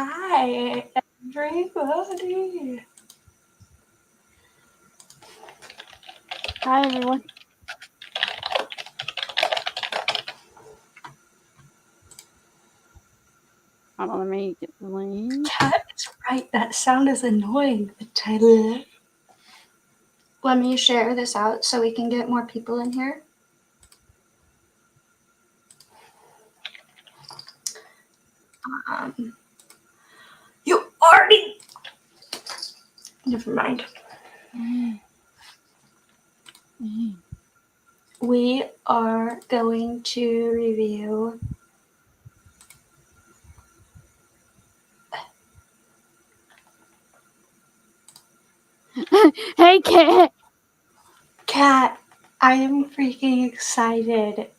Hi, everybody. Hi, everyone. Hold on, let me get the link. That's right. That sound is annoying. The title. Let me share this out so we can get more people in here. You already. Never mind. We are going to review. Hey, Kat. Kat, I am freaking excited.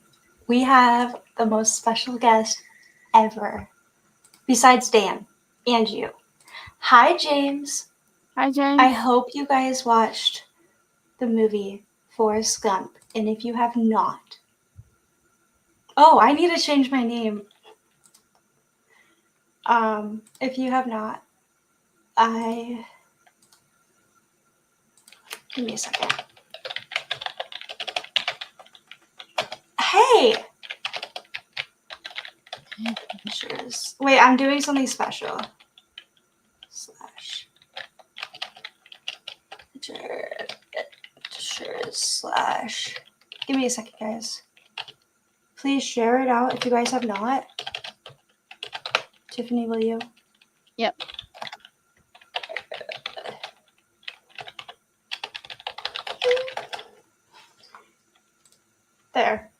We have the most special guest ever, besides Dan and you. Hi, James. Hi, James. I hope you guys watched the movie Forrest Gump, and if you have not, I need to change my name. If you have not, give me a second. Hey! Pictures. Wait, I'm doing something special. Pictures. Give me a second, guys. Please share it out if you guys have not. Tiffany, will you? Yep. There.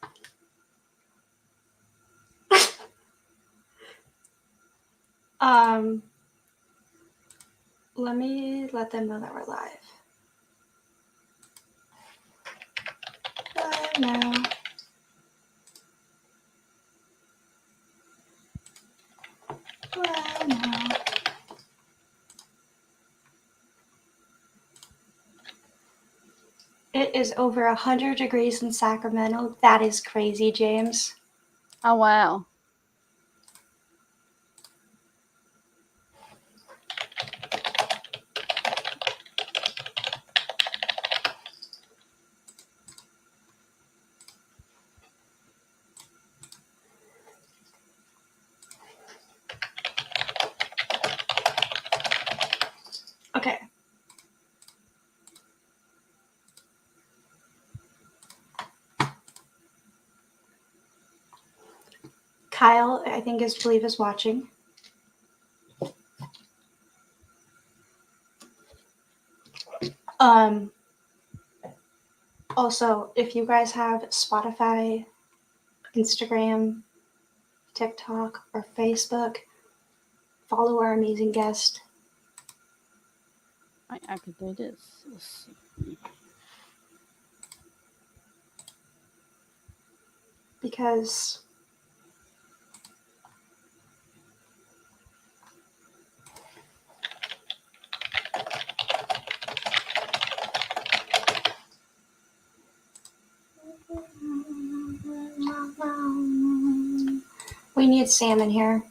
Let me let them know that we're live. Live now. Live now. It is over 100 degrees in Sacramento. That is crazy, James. Oh, wow. Okay. Kyle, I believe is watching. Also, if you guys have Spotify, Instagram, TikTok, or Facebook, follow our amazing guest. I could do this. Let's see. Because we need Sam in here.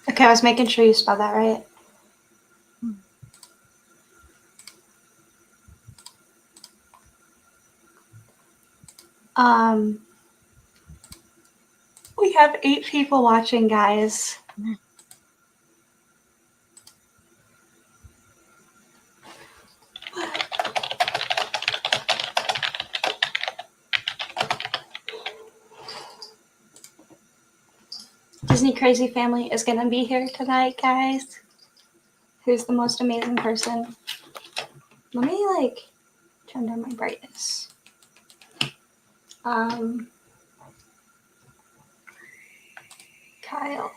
Okay, I was making sure you spelled that right. We have 8 people watching, guys. Disney Crazy Family is going to be here tonight, guys. Who's the most amazing person? Let me, turn down my brightness. Kyle.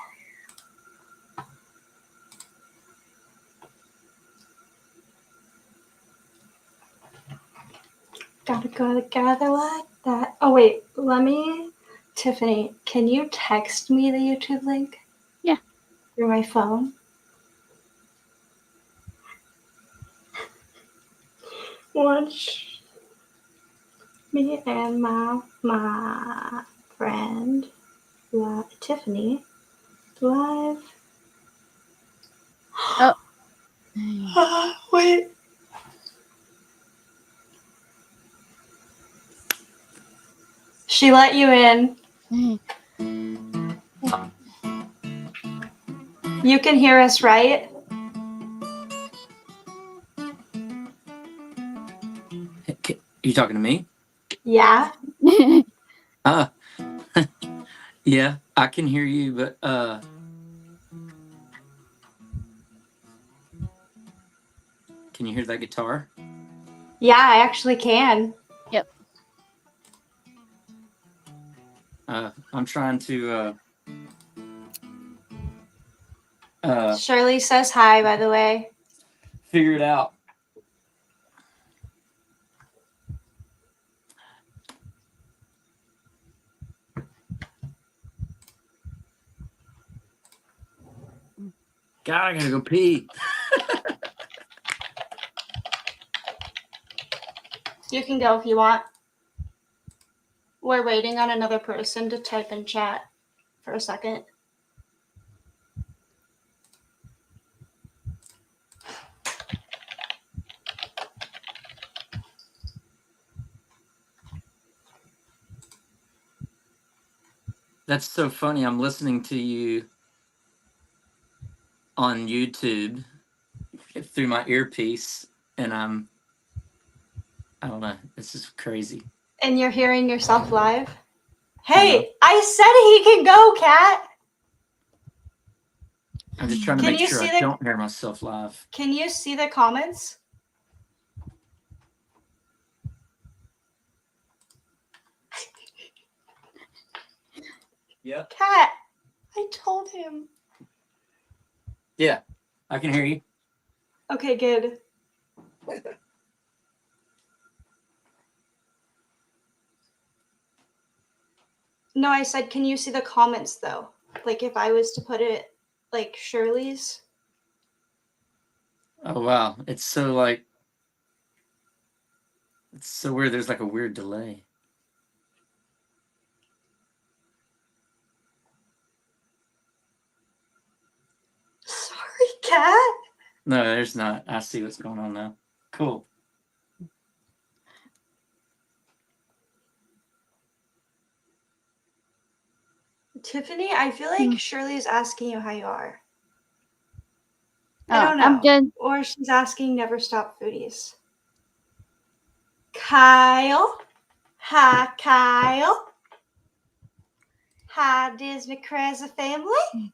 Gotta go together like that. Oh, wait. Let me Tiffany, can you text me the YouTube link? Yeah. Through my phone? Watch me and my friend Tiffany live. Oh. Wait. She let you in. You can hear us, right? You talking to me? Yeah. Yeah, I can hear you, but can you hear that guitar? Yeah, I actually can. Yep. I'm trying to Shirley says hi, by the way. figure it out. God, I gotta go pee. You can go if you want. We're waiting on another person to type in chat for a second. That's so funny. I'm listening to you on YouTube through my earpiece, and I don't know. This is crazy. And you're hearing yourself live? Uh-huh. Hey, I said he can go, Kat. I'm just trying to Can make you sure see I the- don't hear myself live. Can you see the comments? Yeah. Kat, I told him. Yeah, I can hear you. Okay, good. No, I said, can you see the comments, though? Like, if I was to put it, like, Shirley's? Oh, wow. It's so weird. There's like a weird delay. Sorry, Kat. No, there's not. I see what's going on now. Cool. Tiffany, I feel like Shirley's asking you how you are. I Oh, don't know. I'm good. Or she's asking Never Stop Foodies. Kyle. Hi, Kyle. Hi, Disney Crazy family.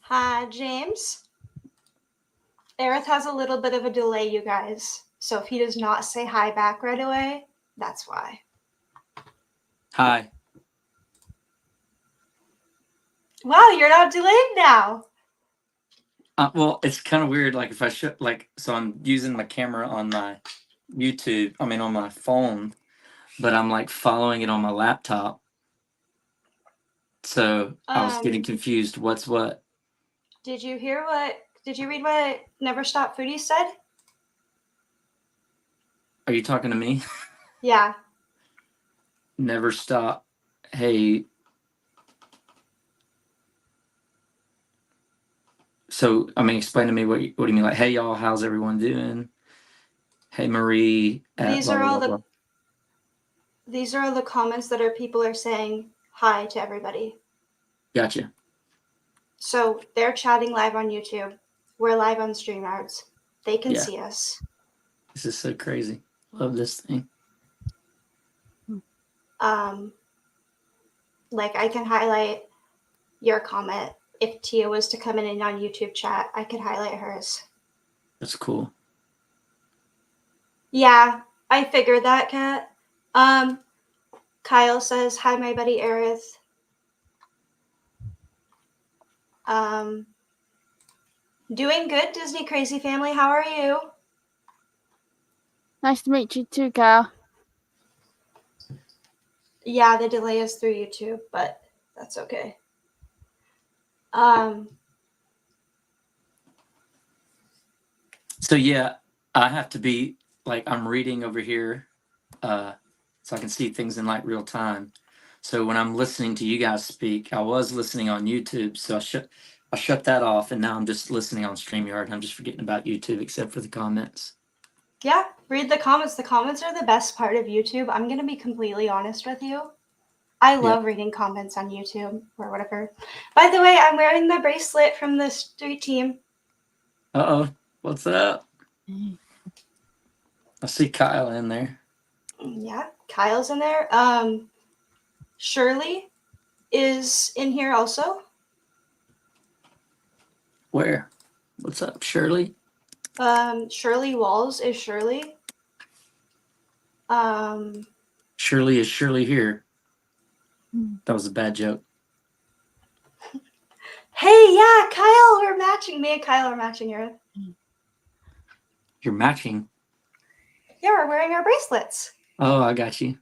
Hi, James. Erath has a little bit of a delay, you guys. So if he does not say hi back right away, that's why. Hi. Wow, you're not delayed now. Well, it's kind of weird. Like if I should, so I'm using my camera on my YouTube. I mean, on my phone, but I'm like following it on my laptop. So I was getting confused. What's what? Did you read what Never Stop Foodies said? Are you talking to me? Yeah. Never stop. Hey. So, I mean, explain to me what do you mean? Like, hey, y'all, how's everyone doing? Hey, Marie. These are all the comments that people are saying hi to everybody. Gotcha. So they're chatting live on YouTube. We're live on StreamYards. They can see us. This is so crazy. Love this thing. Like I can highlight your comment. If Tia was to come in on YouTube chat, I could highlight hers. That's cool. Yeah, I figured that, Kat. Kyle says, hi, my buddy Erath. Doing good, Disney Crazy Family. How are you? Nice to meet you too, Kyle. Yeah, the delay is through YouTube, but that's okay. Um, So yeah, I have to be like I'm reading over here, so I can see things in like real time. So when I'm listening to you guys speak, I was listening on YouTube, so I shut that off, and now I'm just listening on StreamYard. And I'm just forgetting about YouTube, except for the comments. yeah, read the comments. The comments are the best part of YouTube. I'm gonna be completely honest with you. I love reading comments on YouTube or whatever. By the way, I'm wearing the bracelet from the street team. Oh, what's up? I see Kyle in there. Yeah, Kyle's in there. Shirley is in here also. Where? What's up, Shirley? Shirley Walls is Shirley. Shirley is Shirley here. Hmm. That was a bad joke. Hey, yeah, Kyle, we're matching. Me and Kyle are matching here. You're matching. Yeah, we're wearing our bracelets. Oh, I got you.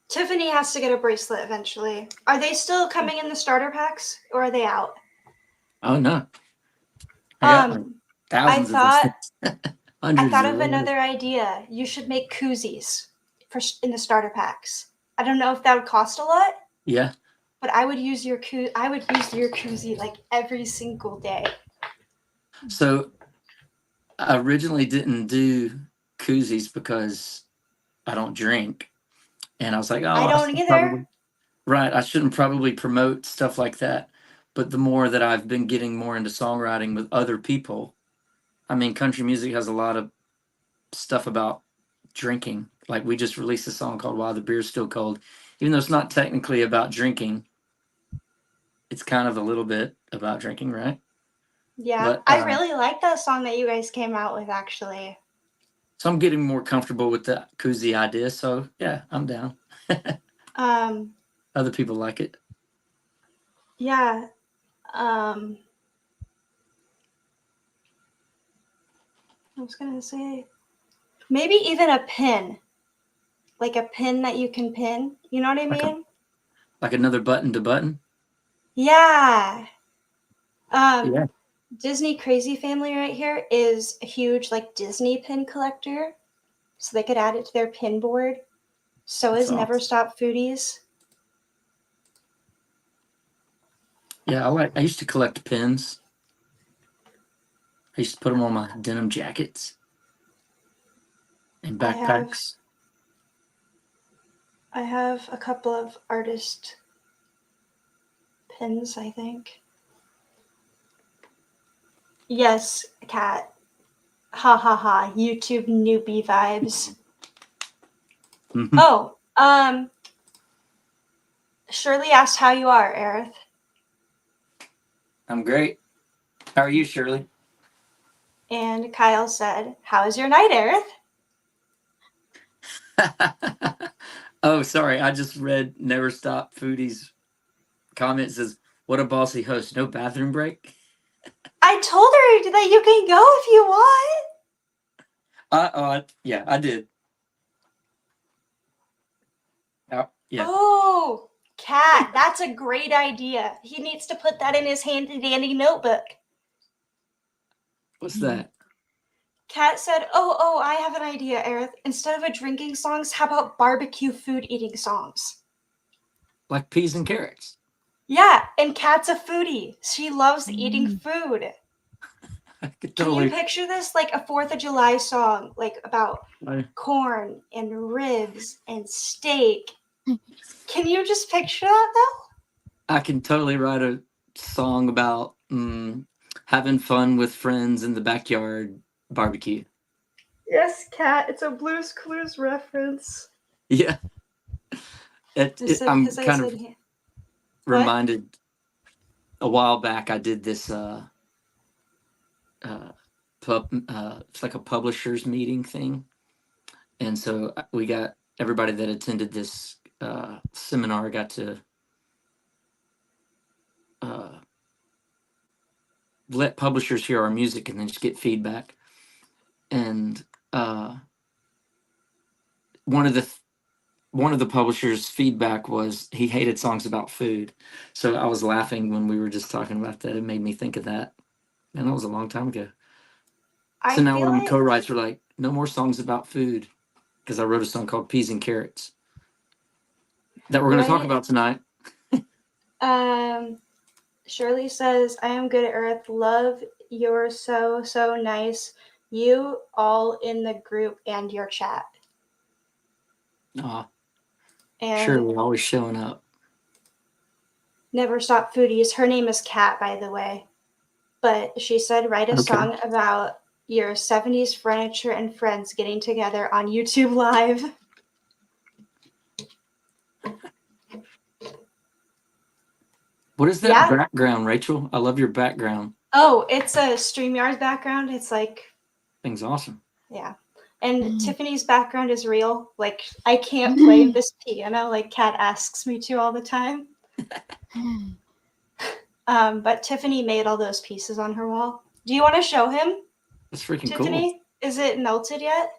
Tiffany has to get a bracelet eventually. Are they still coming in the starter packs or are they out? Oh no. I got like thousands of those things. I Hundreds thought of of them. another idea. You should make koozies in the starter packs. I don't know if that would cost a lot, Yeah. but I would use your koozie like every single day. So I originally didn't do koozies because I don't drink. And I was like, oh, I don't should either. probably, right. I shouldn't probably promote stuff like that. But the more that I've been getting more into songwriting with other people, I mean, country music has a lot of stuff about drinking. Like we just released a song called While the Beer's Still Cold. Even though it's not technically about drinking, it's kind of a little bit about drinking, right? Yeah, But I really like that song that you guys came out with, actually. so I'm getting more comfortable with the koozie idea. So yeah, I'm down. Other people like it. Yeah. I was gonna say maybe even a pin, like a pin that you can pin. You know what I mean? Like another button to button. Yeah. Yeah. Disney Crazy Family right here is a huge like Disney pin collector, so they could add it to their pin board. So That's is Never awesome. Stop Foodies. Yeah, I used to collect pins. I used to put them on my denim jackets and backpacks. I have a couple of artist pins, I think. Yes, cat. Ha ha ha. YouTube newbie vibes. Mhm. Oh, Shirley asked how you are, Erath. I'm great. How are you, Shirley? And Kyle said, how's your night, Erath? Oh, sorry. I just read Never Stop Foodie's comment. Says, what a bossy host. No bathroom break. I told her that you can go if you want. Yeah, I did. Yeah. Oh, Cat, that's a great idea. He needs to put that in his handy dandy notebook. What's that? Cat said, oh, I have an idea, Erath. Instead of a drinking songs, how about barbecue food eating songs? Like peas and carrots. Yeah, and Kat's a foodie. She loves eating food. Can you picture this like a 4th of July song, like about corn and ribs and steak? Can you just picture that though? I can totally write a song about having fun with friends in the backyard barbecue. Yes, Cat. It's a Blue's Clues reference. Yeah. I'm kind of reminded a while back I did this it's like a publishers meeting thing. And so we got everybody that attended this seminar got to let publishers hear our music and then just get feedback. And one of the publishers' feedback was he hated songs about food. So I was laughing when we were just talking about that. It made me think of that. And that was a long time ago. I So now feel one of my like co-writes were like, no more songs about food, because I wrote a song called Peas and Carrots that we're going to talk about tonight. Shirley says, I am good at Earth. Love, you're so nice. You all in the group and your chat. Aw, And Shirley always showing up. Never Stop Foodies. Her name is Kat, by the way. But she said, write a song about your 70s furniture and friends getting together on YouTube Live. What is that background, Rachel? I love your background. Oh, it's a StreamYards background. It's like... Thing's awesome. Yeah. And Tiffany's background is real. Like, I can't play this piano like Kat asks me to all the time. But Tiffany made all those pieces on her wall. Do you want to show him? That's freaking Tiffany, cool. Is it melted yet?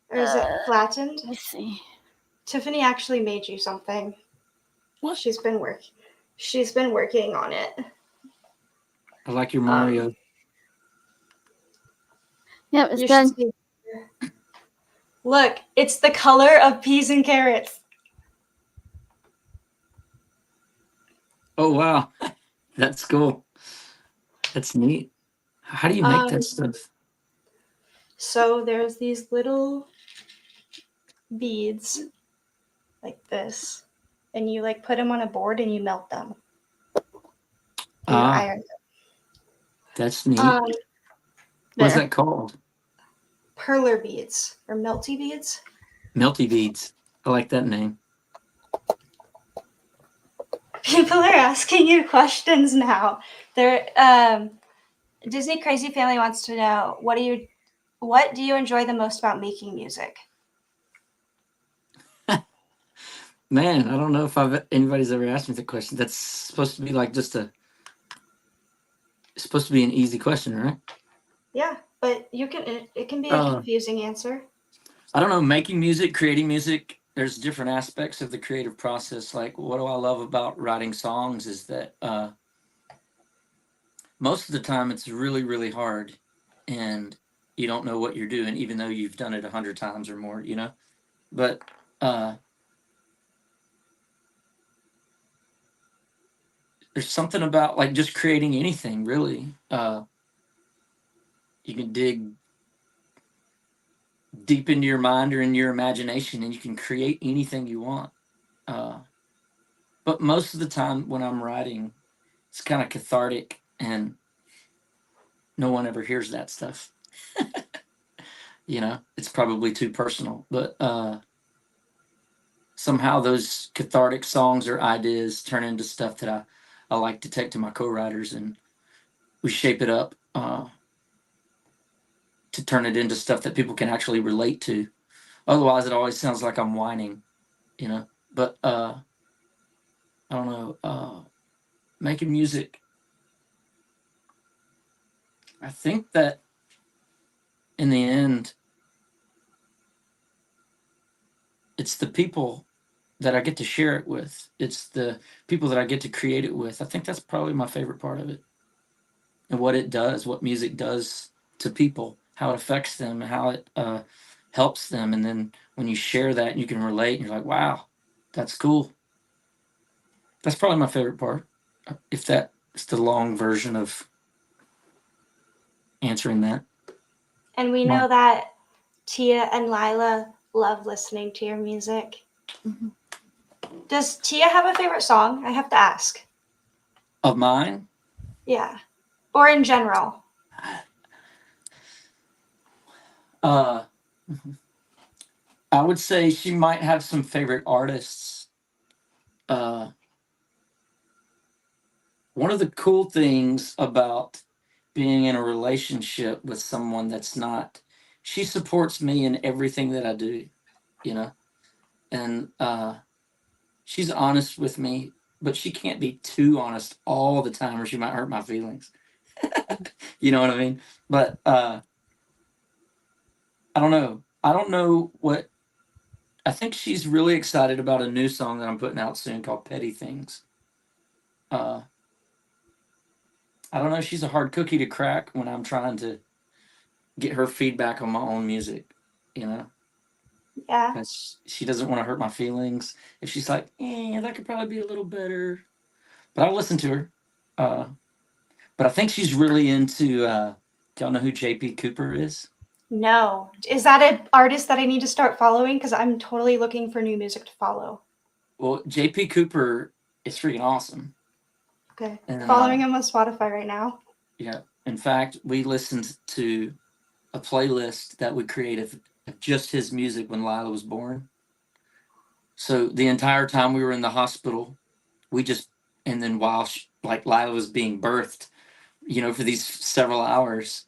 Or is it flattened? Let's see. Tiffany actually made you something. What? She's been working on it. I like your Mario. Yep, it's done. Look, it's the color of peas and carrots. Oh, wow. That's cool. That's neat. How do you make that stuff? So there's these little beads like this, and you like put them on a board and you melt them. You iron them. That's neat. What's that called? Perler beads or melty beads. Melty beads. I like that name. People are asking you questions now. Disney Crazy Family wants to know, what do you enjoy the most about making music? Man, I don't know if anybody's ever asked me that question. That's supposed to be like it's supposed to be an easy question, right? Yeah, but it can be a confusing answer. I don't know, making music, creating music, there's different aspects of the creative process. Like, what do I love about writing songs is that most of the time it's really, really hard and you don't know what you're doing, even though you've done it 100 times or more, you know? But there's something about like just creating anything, really. You can dig deep into your mind or in your imagination and you can create anything you want. But most of the time when I'm writing, it's kind of cathartic and no one ever hears that stuff. You know, it's probably too personal, but somehow those cathartic songs or ideas turn into stuff that I like to take to my co-writers and we shape it up to turn it into stuff that people can actually relate to. Otherwise, it always sounds like I'm whining, you know. But I don't know. Making music, I think that in the end, it's the people that I get to share it with. It's the people that I get to create it with. I think that's probably my favorite part of it. And what it does, what music does to people, how it affects them, how it helps them. And then when you share that and you can relate and you're like, wow, that's cool. That's probably my favorite part. If that's the long version of answering that. And we know that Tia and Lila love listening to your music. Mm-hmm. Does Tia have a favorite song? I have to ask. Of mine? Yeah. Or in general? I would say she might have some favorite artists. One of the cool things about being in a relationship with someone that's not, she supports me in everything that I do, you know, and she's honest with me, but she can't be too honest all the time or she might hurt my feelings. You know what I mean? But I don't know. I don't know what. I think she's really excited about a new song that I'm putting out soon called Petty Things. I don't know. She's a hard cookie to crack when I'm trying to get her feedback on my own music, you know? Yeah. She doesn't want to hurt my feelings. If she's like, that could probably be a little better. But I'll listen to her. But I think she's really into, do y'all know who JP Cooper is? No. Is that an artist that I need to start following? Because I'm totally looking for new music to follow. Well, JP Cooper is freaking awesome. Okay. And, following him on Spotify right now. Yeah. In fact, we listened to a playlist that we created of just his music when Lila was born. So the entire time we were in the hospital, and then while Lila was being birthed, for these several hours,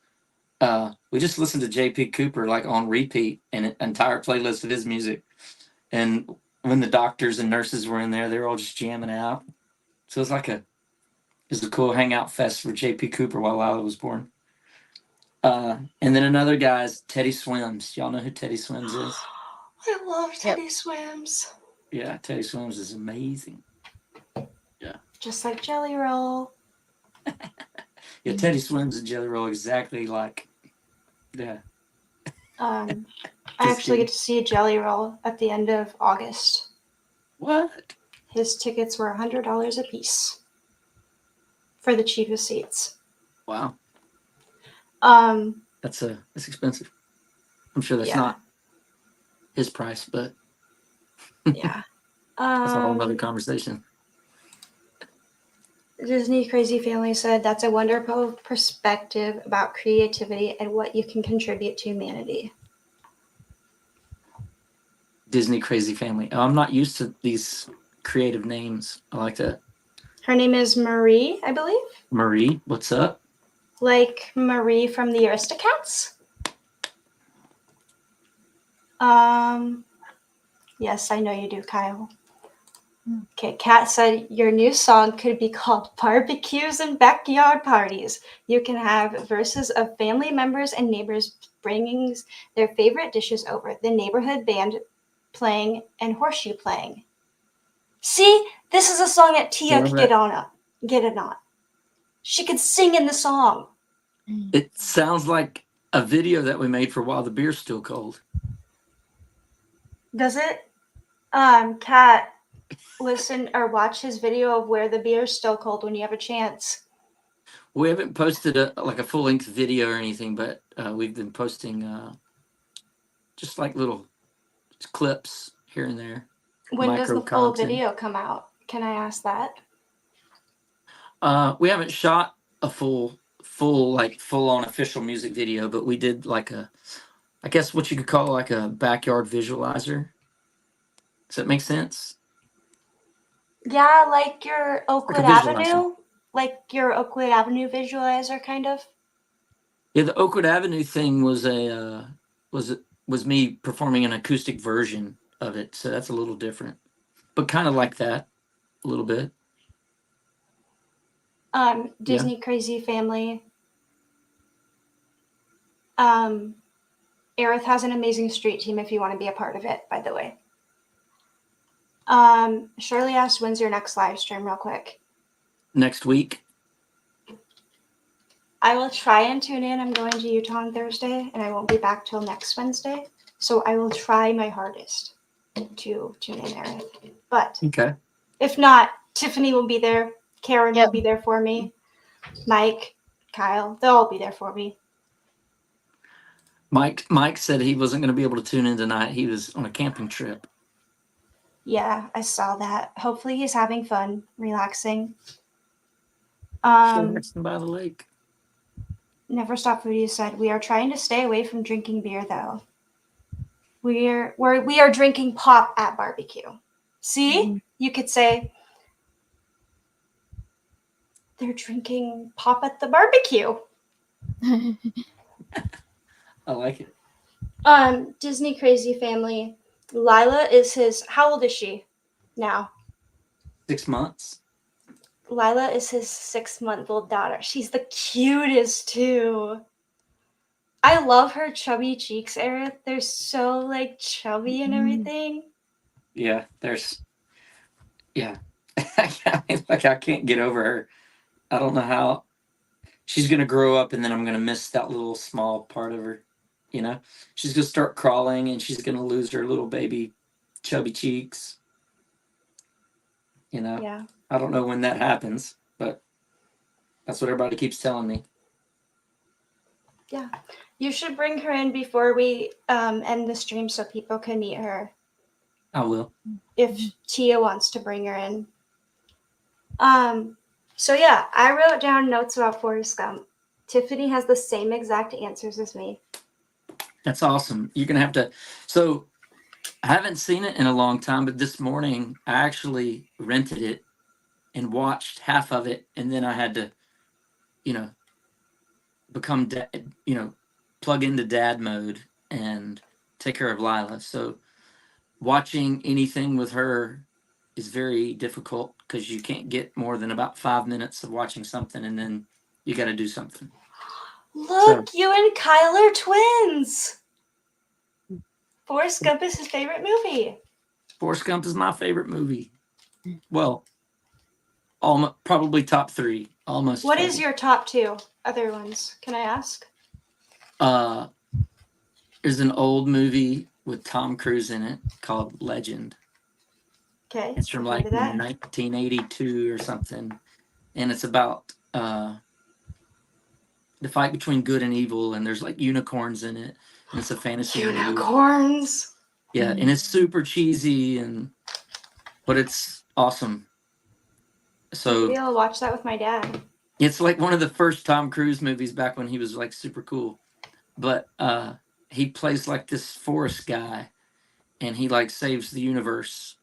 we just listened to JP Cooper on repeat, an entire playlist of his music. And when the doctors and nurses were in there, they were all just jamming out. So it was a cool hangout fest for JP Cooper while Lila was born. And then another guy's Teddy Swims. Y'all know who Teddy Swims is? I love Teddy Swims. Yeah, Teddy Swims is amazing. Yeah. Just like Jelly Roll. Yeah, Teddy Swims and Jelly Roll exactly like. Yeah. I actually get to see Jelly Roll at the end of August. What? His tickets were $100 a piece for the cheapest seats. Wow. That's expensive. I'm sure that's not his price, but yeah. That's a whole other conversation. Disney Crazy Family said that's a wonderful perspective about creativity and what you can contribute to humanity. Disney Crazy Family. Oh, I'm not used to these creative names. I like that. Her name is Marie, I believe. Marie, what's up? Like Marie from the Aristocats. Yes, I know you do, Kyle. Okay, Kat said your new song could be called Barbecues and Backyard Parties. You can have verses of family members and neighbors bringing their favorite dishes over, the neighborhood band playing, and horseshoe playing. See, this is a song that Tia could get it on. She could sing in the song. It sounds like a video that we made for While the Beer's Still Cold. Does it? Kat, listen or watch his video of Where the Beer's Still Cold when you have a chance. We haven't posted a full-length video or anything, but we've been posting just little clips here and there. When does the full video come out? Can I ask that? We haven't shot a full-on official music video, but we did I guess what you could call a backyard visualizer. Does that make sense? Yeah, like your Oakwood Avenue? Like your Oakwood Avenue visualizer, kind of? Yeah, the Oakwood Avenue thing was was me performing an acoustic version of it, so that's a little different. But kind of like that, a little bit. Disney Crazy Family. Erath has an amazing street team if you want to be a part of it, by the way. Shirley asked, when's your next live stream, real quick? Next week. I will try and tune in. I'm going to Utah on Thursday, and I won't be back till next Wednesday. So I will try my hardest to tune in, Erath. But okay. If not, Tiffany will be there. Karen will be there for me. Mike, Kyle, they'll all be there for me. Mike said he wasn't going to be able to tune in tonight. He was on a camping trip. Yeah, I saw that. Hopefully he's having fun, relaxing. Resting by the lake. Never Stop Foodie said, we are trying to stay away from drinking beer, though. We are drinking pop at barbecue. See? You could say they're drinking pop at the barbecue. I like it. Disney Crazy Family. Lila is how old is she now? 6 months. Lila is his 6-month-old daughter. She's the cutest too. I love her chubby cheeks, Erath. They're so like chubby and everything. Yeah, I can't get over her. I don't know how she's gonna grow up, and then I'm gonna miss that little small part of her. You know, she's gonna start crawling, and she's gonna lose her little baby chubby cheeks. You know, Yeah. I don't know when that happens, but that's what everybody keeps telling me. Yeah, you should bring her in before we end the stream so people can meet her. I will. If Tia wants to bring her in. So yeah, I wrote down notes about Forrest Gump. Tiffany has the same exact answers as me. That's awesome. You're gonna have to. So I haven't seen it in a long time, but this morning I actually rented it and watched half of it, and then I had to, you know, plug into dad mode and take care of Lila. So watching anything with her is very difficult because you can't get more than about 5 minutes of watching something, and then you got to do something. Look, you and Kyle are twins. Forrest Gump is his favorite movie. Forrest Gump is my favorite movie. Well, probably top 3. Almost. What is your top 2 other ones? Can I ask? There's an old movie with Tom Cruise in it called Legend. Okay. It's from like 1982 or something, and it's about the fight between good and evil, and there's like unicorns in it, and it's a fantasy unicorns movie. Yeah, and it's super cheesy, but it's awesome. So maybe I'll watch that with my dad. It's like one of the first Tom Cruise movies back when he was like super cool, but he plays like this forest guy, and he like saves the universe,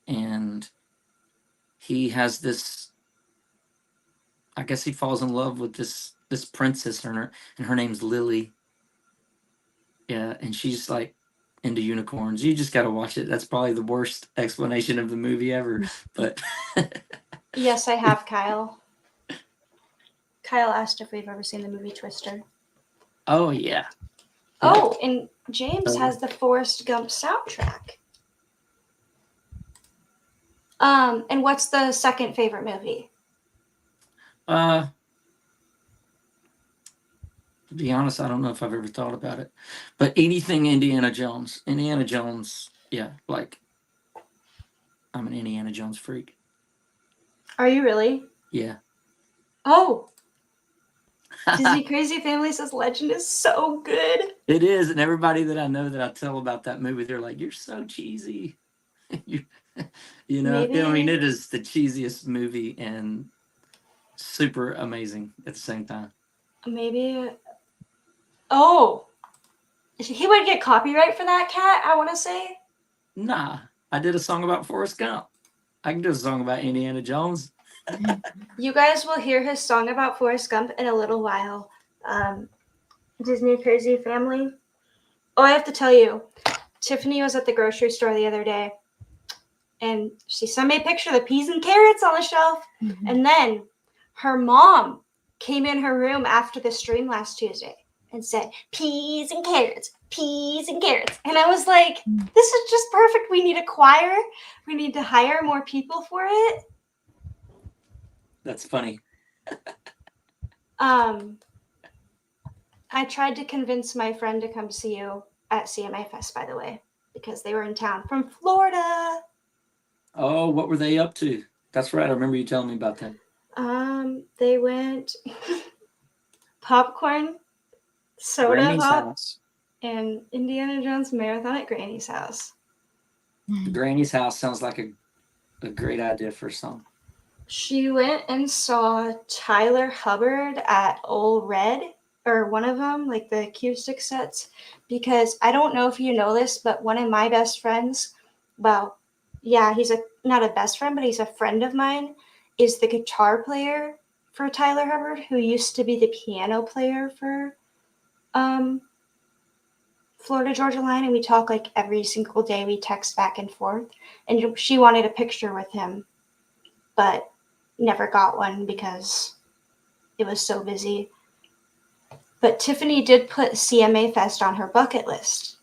and he has this, I guess he falls in love with this princess, and her name's Lily. Yeah, and she's like into unicorns. You just got to watch it. That's probably the worst explanation of the movie ever, but yes, I have, Kyle. Kyle asked if we've ever seen the movie Twister. Oh yeah. Oh, and James has the Forrest Gump soundtrack. And what's the second favorite movie? To be honest, I don't know if I've ever thought about it, but anything Indiana Jones, yeah, like I'm an Indiana Jones freak. Are you really? Yeah. Oh. Disney Crazy Family says Legend is so good. It is, and everybody that I know that I tell about that movie, they're like, "You're so cheesy." you know, Maybe. I mean, it is the cheesiest movie and super amazing at the same time. Maybe. Oh, he would get copyright for that, Cat. I want to say. Nah, I did a song about Forrest Gump. I can do a song about Indiana Jones. You guys will hear his song about Forrest Gump in a little while. Disney Crazy Family. Oh, I have to tell you, Tiffany was at the grocery store the other day, and she sent me a picture of the peas and carrots on the shelf. Mm-hmm. And then her mom came in her room after the stream last Tuesday and said, peas and carrots, peas and carrots. And I was like, this is just perfect. We need a choir. We need to hire more people for it. That's funny. I tried to convince my friend to come see you at CMA Fest, by the way, because they were in town from Florida. Oh, what were they up to? That's right. I remember you telling me about that. They went popcorn, soda Granny's pop, house. And Indiana Jones marathon at Granny's house. Granny's house sounds like a great idea for a song. She went and saw Tyler Hubbard at Old Red, or one of them, like the acoustic sets, because I don't know if you know this, but one of my best friends, well, yeah, he's not a best friend, but he's a friend of mine, is the guitar player for Tyler Hubbard, who used to be the piano player for Florida Georgia Line, and we talk like every single day. We text back and forth, and she wanted a picture with him, but never got one because it was so busy. But Tiffany did put CMA Fest on her bucket list.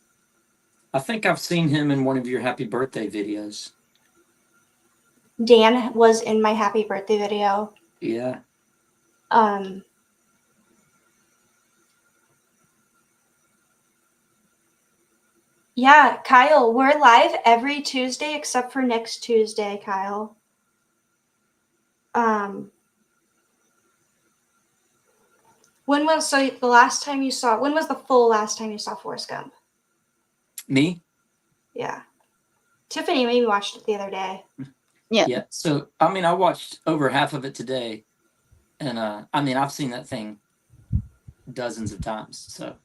I think I've seen him in one of your happy birthday videos. Dan was in my happy birthday video. Yeah. Yeah, Kyle, we're live every Tuesday except for next Tuesday, Kyle. When was the full last time you saw Forrest Gump? Me? Yeah. Tiffany maybe watched it the other day. Yeah. So, I mean, I watched over half of it today. And, I mean, I've seen that thing dozens of times. So,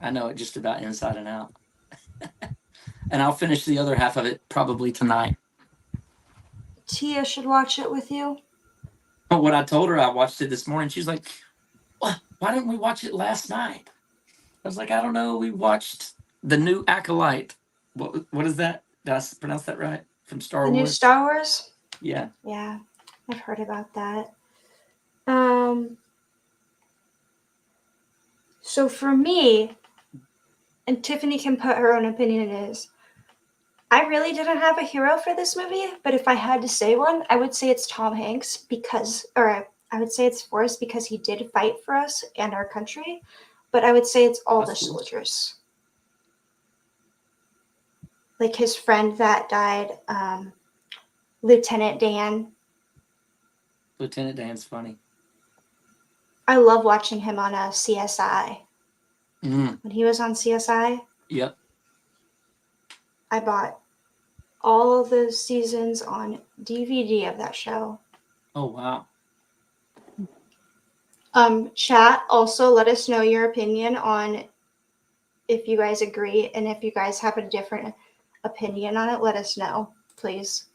I know it just about inside and out. And I'll finish the other half of it probably tonight. Tia should watch it with you. When I told her I watched it this morning, she's like, "What? Why didn't we watch it last night?" I was like, "I don't know. We watched the new Acolyte." What is that? Did I pronounce that right? From Star Wars? The new Star Wars? Yeah. Yeah, I've heard about that. So for me, and Tiffany can put her own opinion in it, I really didn't have a hero for this movie, but if I had to say one, I would say it's Tom Hanks I would say it's Forrest because he did fight for us and our country, but I would say it's all the soldiers. Like his friend that died, Lieutenant Dan. Lieutenant Dan's funny. I love watching him on a CSI. When he was on CSI. Yep. I bought all of the seasons on DVD of that show. Oh, wow. Chat, also let us know your opinion on if you guys agree, and if you guys have a different opinion on it, let us know, please.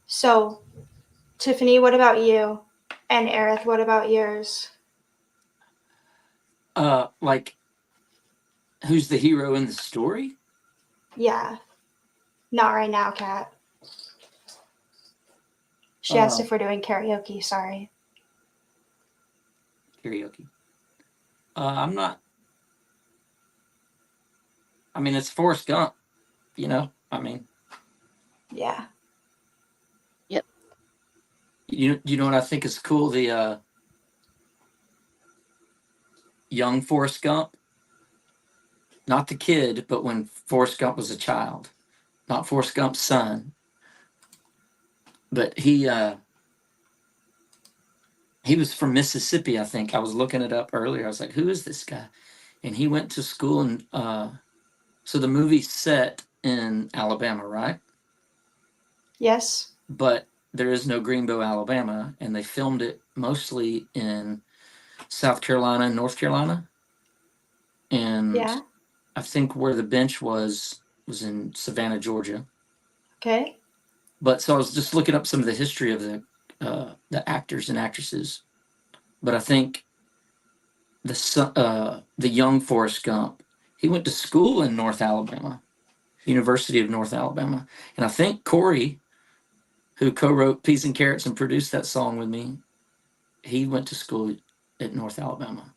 So, Tiffany, what about you? And Erath, what about yours? Like, who's the hero in the story? Yeah. Not right now, Kat. She asked if we're doing karaoke, sorry. Karaoke. I'm not. I mean, it's Forrest Gump, you know? I mean. Yeah. Yep. You know what I think is cool? The young Forrest Gump. Not the kid, but when Forrest Gump was a child. Not Forrest Gump's son. But he was from Mississippi, I think. I was looking it up earlier. I was like, who is this guy? And he went to school in so the movie's set in Alabama, right? Yes. But there is no Greenbow, Alabama, and they filmed it mostly in South Carolina and North Carolina. And yeah. I think where the bench was in Savannah, Georgia. Okay. But so I was just looking up some of the history of the actors and actresses. But I think the young Forrest Gump, he went to school in North Alabama, University of North Alabama. And I think Corey, who co-wrote Peas and Carrots and produced that song with me, he went to school at North Alabama.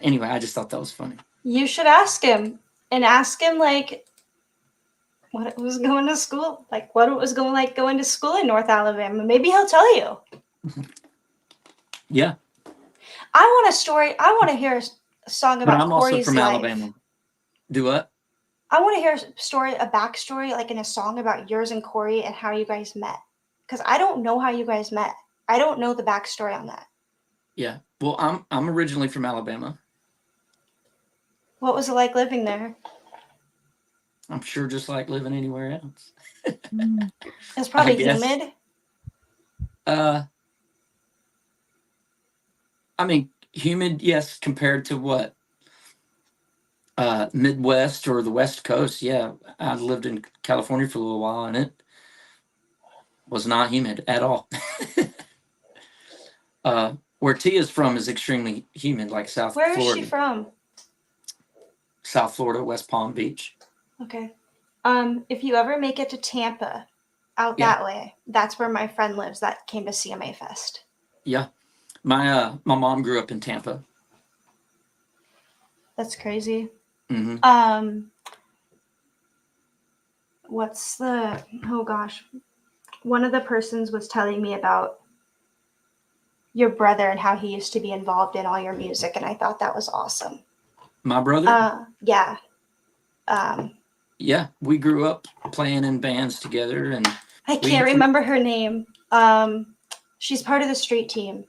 Anyway, I just thought that was funny. You should ask him. And ask him, like, what it was going to school. Like, what it was going to school in North Alabama. Maybe he'll tell you. Yeah. I want a story. I want to hear a song about I'm Corey's also from life. Alabama. Do what? I want to hear a backstory, like in a song about yours and Corey and how you guys met. Because I don't know how you guys met. I don't know the backstory on that. Yeah. Well, I'm originally from Alabama. What was it like living there? I'm sure just like living anywhere else. It's probably humid. I mean, humid, yes, compared to what? Midwest or the West Coast. Yeah, I lived in California for a little while, and it was not humid at all. Where Tia's from is extremely humid, like South Florida. Where is she from? South Florida, West Palm Beach. Okay. If you ever make it to Tampa, out Yeah. that way, that's where my friend lives that came to CMA Fest. Yeah. My mom grew up in Tampa. That's crazy. Mm-hmm. What's the, oh gosh, one of the persons was telling me about your brother and how he used to be involved in all your music, and I thought that was awesome. My brother? Yeah. Yeah, we grew up playing in bands together, and I can't remember her name. She's part of the street team.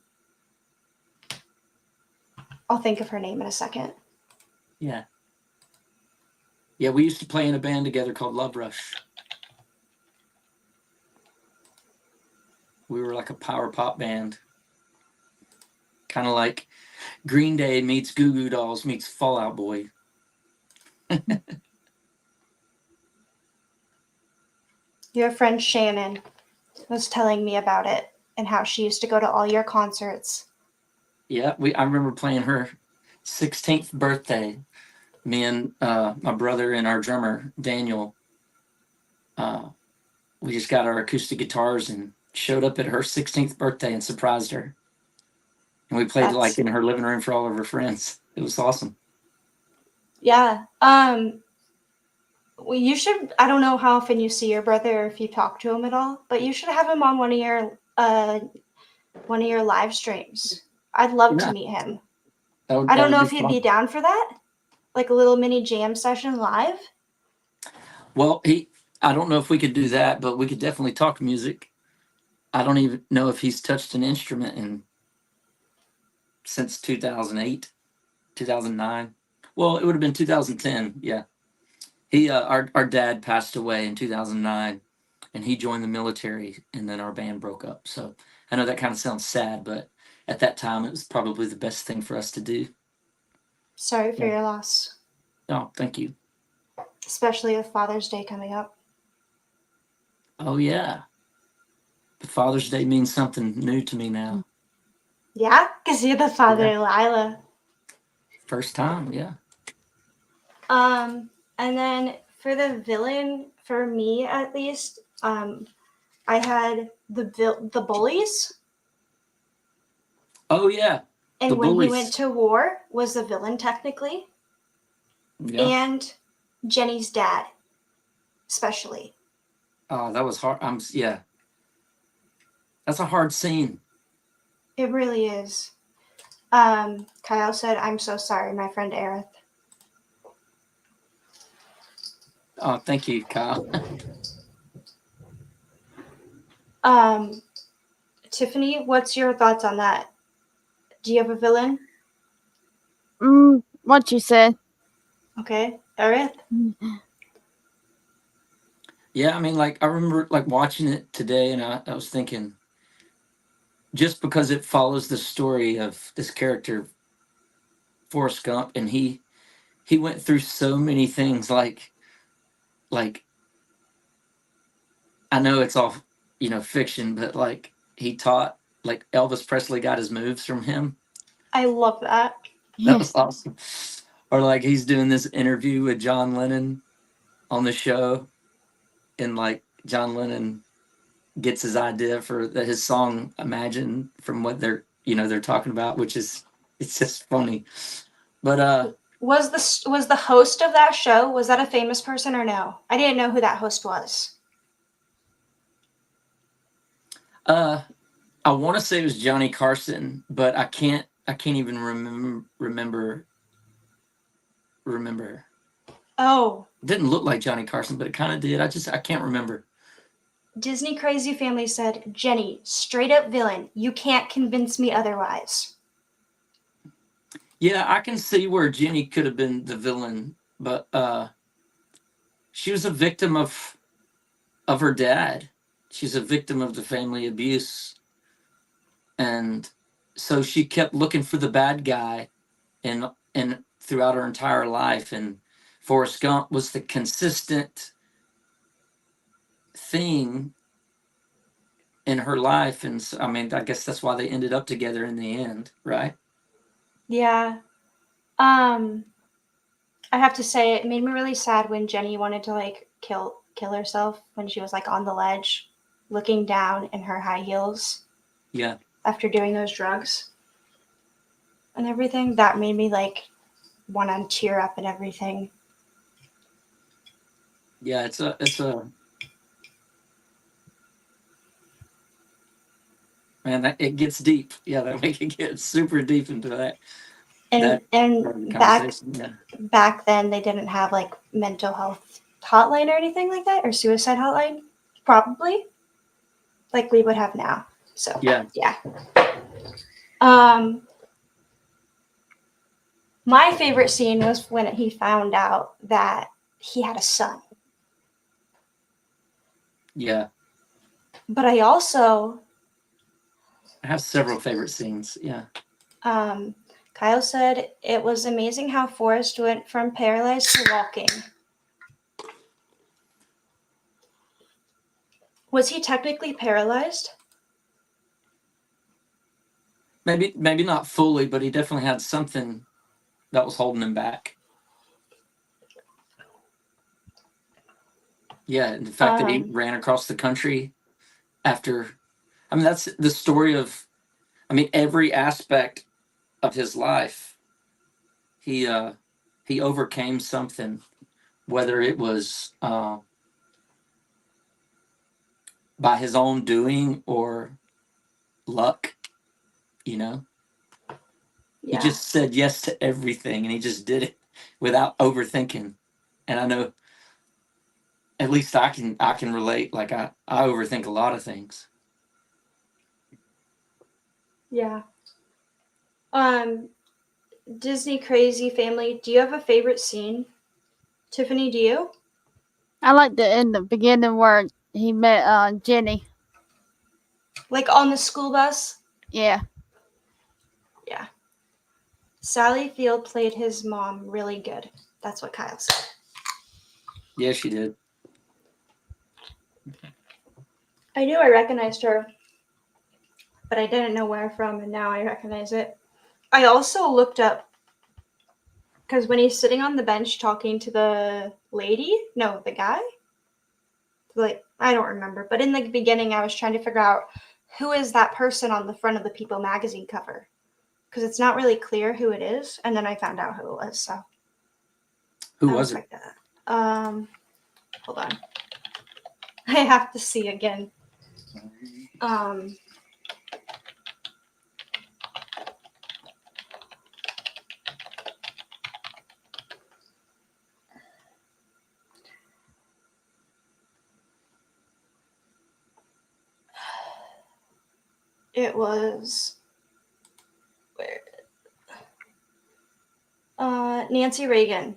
I'll think of her name in a second. Yeah. Yeah, we used to play in a band together called Love Rush. We were like a power pop band. Kind of like Green Day meets Goo Goo Dolls meets Fall Out Boy. Your friend Shannon was telling me about it and how she used to go to all your concerts. Yeah, I remember playing her 16th birthday. Me and my brother and our drummer, Daniel, we just got our acoustic guitars and showed up at her 16th birthday and surprised her. And we played like in her living room for all of her friends. It was awesome. Yeah. Well, you should, I don't know how often you see your brother or if you talk to him at all, but you should have him on one of your live streams. I'd love to meet him. I don't know if he'd be down for that. Like a little mini jam session live. Well, I don't know if we could do that, but we could definitely talk music. I don't even know if he's touched an instrument since 2008, 2009. Well, it would have been 2010. Yeah. Our dad passed away in 2009, and he joined the military, and then our band broke up. So I know that kind of sounds sad, but at that time it was probably the best thing for us to do. Sorry for your loss. Oh, thank you. Especially with Father's Day coming up. Oh yeah. But Father's Day means something new to me now. Yeah, because you're the father of Lila. First time, yeah. And then for the villain, for me at least, I had the bullies. Oh yeah. And when he went to war, was the villain technically. Yeah. And Jenny's dad, especially. Oh, that was hard. Yeah. That's a hard scene. It really is. Kyle said, "I'm so sorry, my friend Erath." Oh, thank you, Kyle. Tiffany, what's your thoughts on that? Do you have a villain? What you said. Okay, Erath? Yeah, I mean, like, I remember, like, watching it today, and I was thinking, just because it follows the story of this character, Forrest Gump, and he went through so many things, like, I know it's all, fiction, but, like, he taught, like, Elvis Presley got his moves from him. I love that. That was awesome. Or, like, he's doing this interview with John Lennon on the show, and, like, John Lennon gets his idea for his song Imagine from what they're talking about, which is, it's just funny. But was the host of that show, was that a famous person or no? I didn't know who that host was. I want to say it was Johnny Carson, but I can't even remember. Oh, it didn't look like Johnny Carson, but it kind of did. I can't remember. Disney Crazy Family said, "Jenny, straight up villain. You can't convince me otherwise." Yeah, I can see where Jenny could have been the villain, but she was a victim of her dad. She's a victim of the family abuse, and so she kept looking for the bad guy, and throughout her entire life. And Forrest Gump was the consistent thing in her life, and so, I mean, I guess that's why they ended up together in the end, right? Yeah. I have to say, it made me really sad when Jenny wanted to like kill herself when she was like on the ledge, looking down in her high heels. Yeah. After doing those drugs and everything, that made me like want to tear up and everything. Yeah, it's a man, that it gets deep. Yeah, that make it get super deep into that. And Yeah. back then they didn't have like mental health hotline or anything like that, or suicide hotline, probably like we would have now. So yeah. My favorite scene was when he found out that he had a son. Yeah. But I have several favorite scenes. Yeah. Kyle said it was amazing how Forrest went from paralyzed to walking. Was he technically paralyzed? Maybe not fully, but he definitely had something that was holding him back. Yeah, and the fact that he ran across the country after, I mean, that's the story of, I mean, every aspect of his life. He overcame something, whether it was by his own doing or luck, you know. Yeah. He just said yes to everything, and he just did it without overthinking. And I know, at least I can relate. Like I overthink a lot of things. Yeah. Disney Crazy Family, do you have a favorite scene? Tiffany, do you? I like in the beginning where he met Jenny. Like on the school bus? Yeah. Yeah. Sally Field played his mom really good. That's what Kyle said. Yeah, she did. I knew I recognized her, but I didn't know where from, and now I recognize it. I also looked up, because when he's sitting on the bench talking to the guy, like, I don't remember, but in the beginning I was trying to figure out who is that person on the front of the People magazine cover, because it's not really clear who it is, and then I found out who it was. So who was it? Like that. Hold on, I have to see again. It was Nancy Reagan.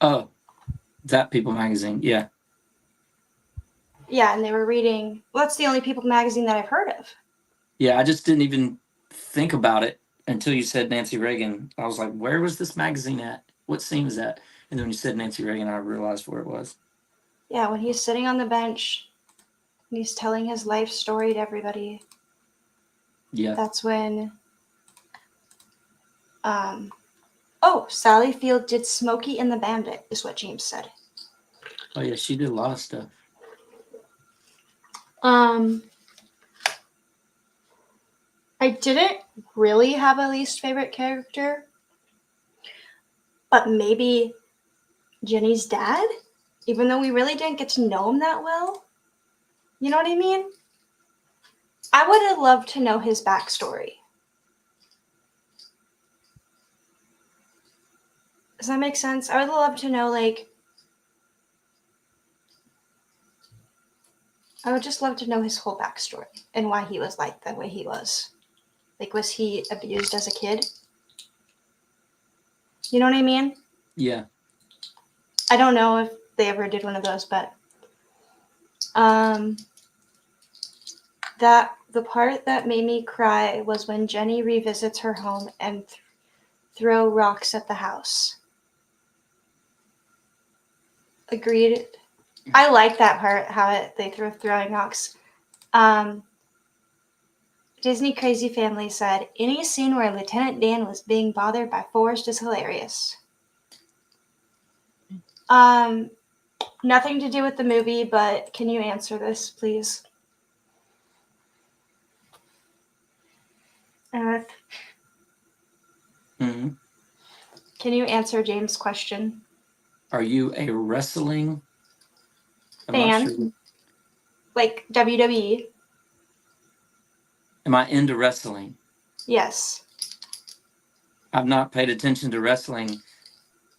Oh, that People magazine. Yeah. Yeah, and they were reading. Well, that's the only People magazine that I've heard of. Yeah, I just didn't even think about it until you said Nancy Reagan. I was like, where was this magazine at? What scene was that? And then when you said Nancy Reagan, I realized where it was. Yeah, when he's sitting on the bench and he's telling his life story to everybody. Yeah. That's when Sally Field did Smokey and the Bandit, is what James said. Oh yeah, she did a lot of stuff. I didn't really have a least favorite character, but maybe Jenny's dad, even though we really didn't get to know him that well. You know what I mean? I would have loved to know his backstory. Does that make sense? I would love to know, like, I would just love to know his whole backstory and why he was like the way he was. Like, was he abused as a kid? You know what I mean? Yeah. I don't know if they ever did one of those, but the part that made me cry was when Jenny revisits her home and throw rocks at the house. Agreed. I like that part, how they throw throwing rocks. Disney Crazy Family said, any scene where Lieutenant Dan was being bothered by Forrest is hilarious. Nothing to do with the movie, but can you answer this, please? Erath, Mm-hmm. can you answer James' question? Are you a wrestling Fan? Sure. Like WWE? Am I into wrestling? Yes. I've not paid attention to wrestling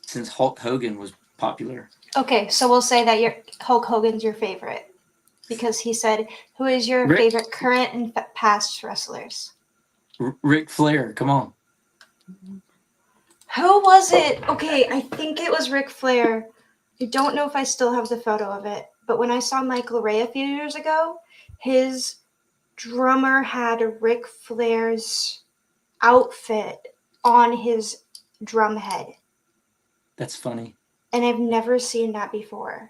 since Hulk Hogan was popular. Okay, so we'll say that Hulk Hogan's your favorite. Because he said, who is your favorite current and past wrestlers? Ric Flair, come on. Who was it? Okay, I think it was Ric Flair. I don't know if I still have the photo of it, but when I saw Michael Ray a few years ago, his drummer had Ric Flair's outfit on his drum head. That's funny. And I've never seen that before.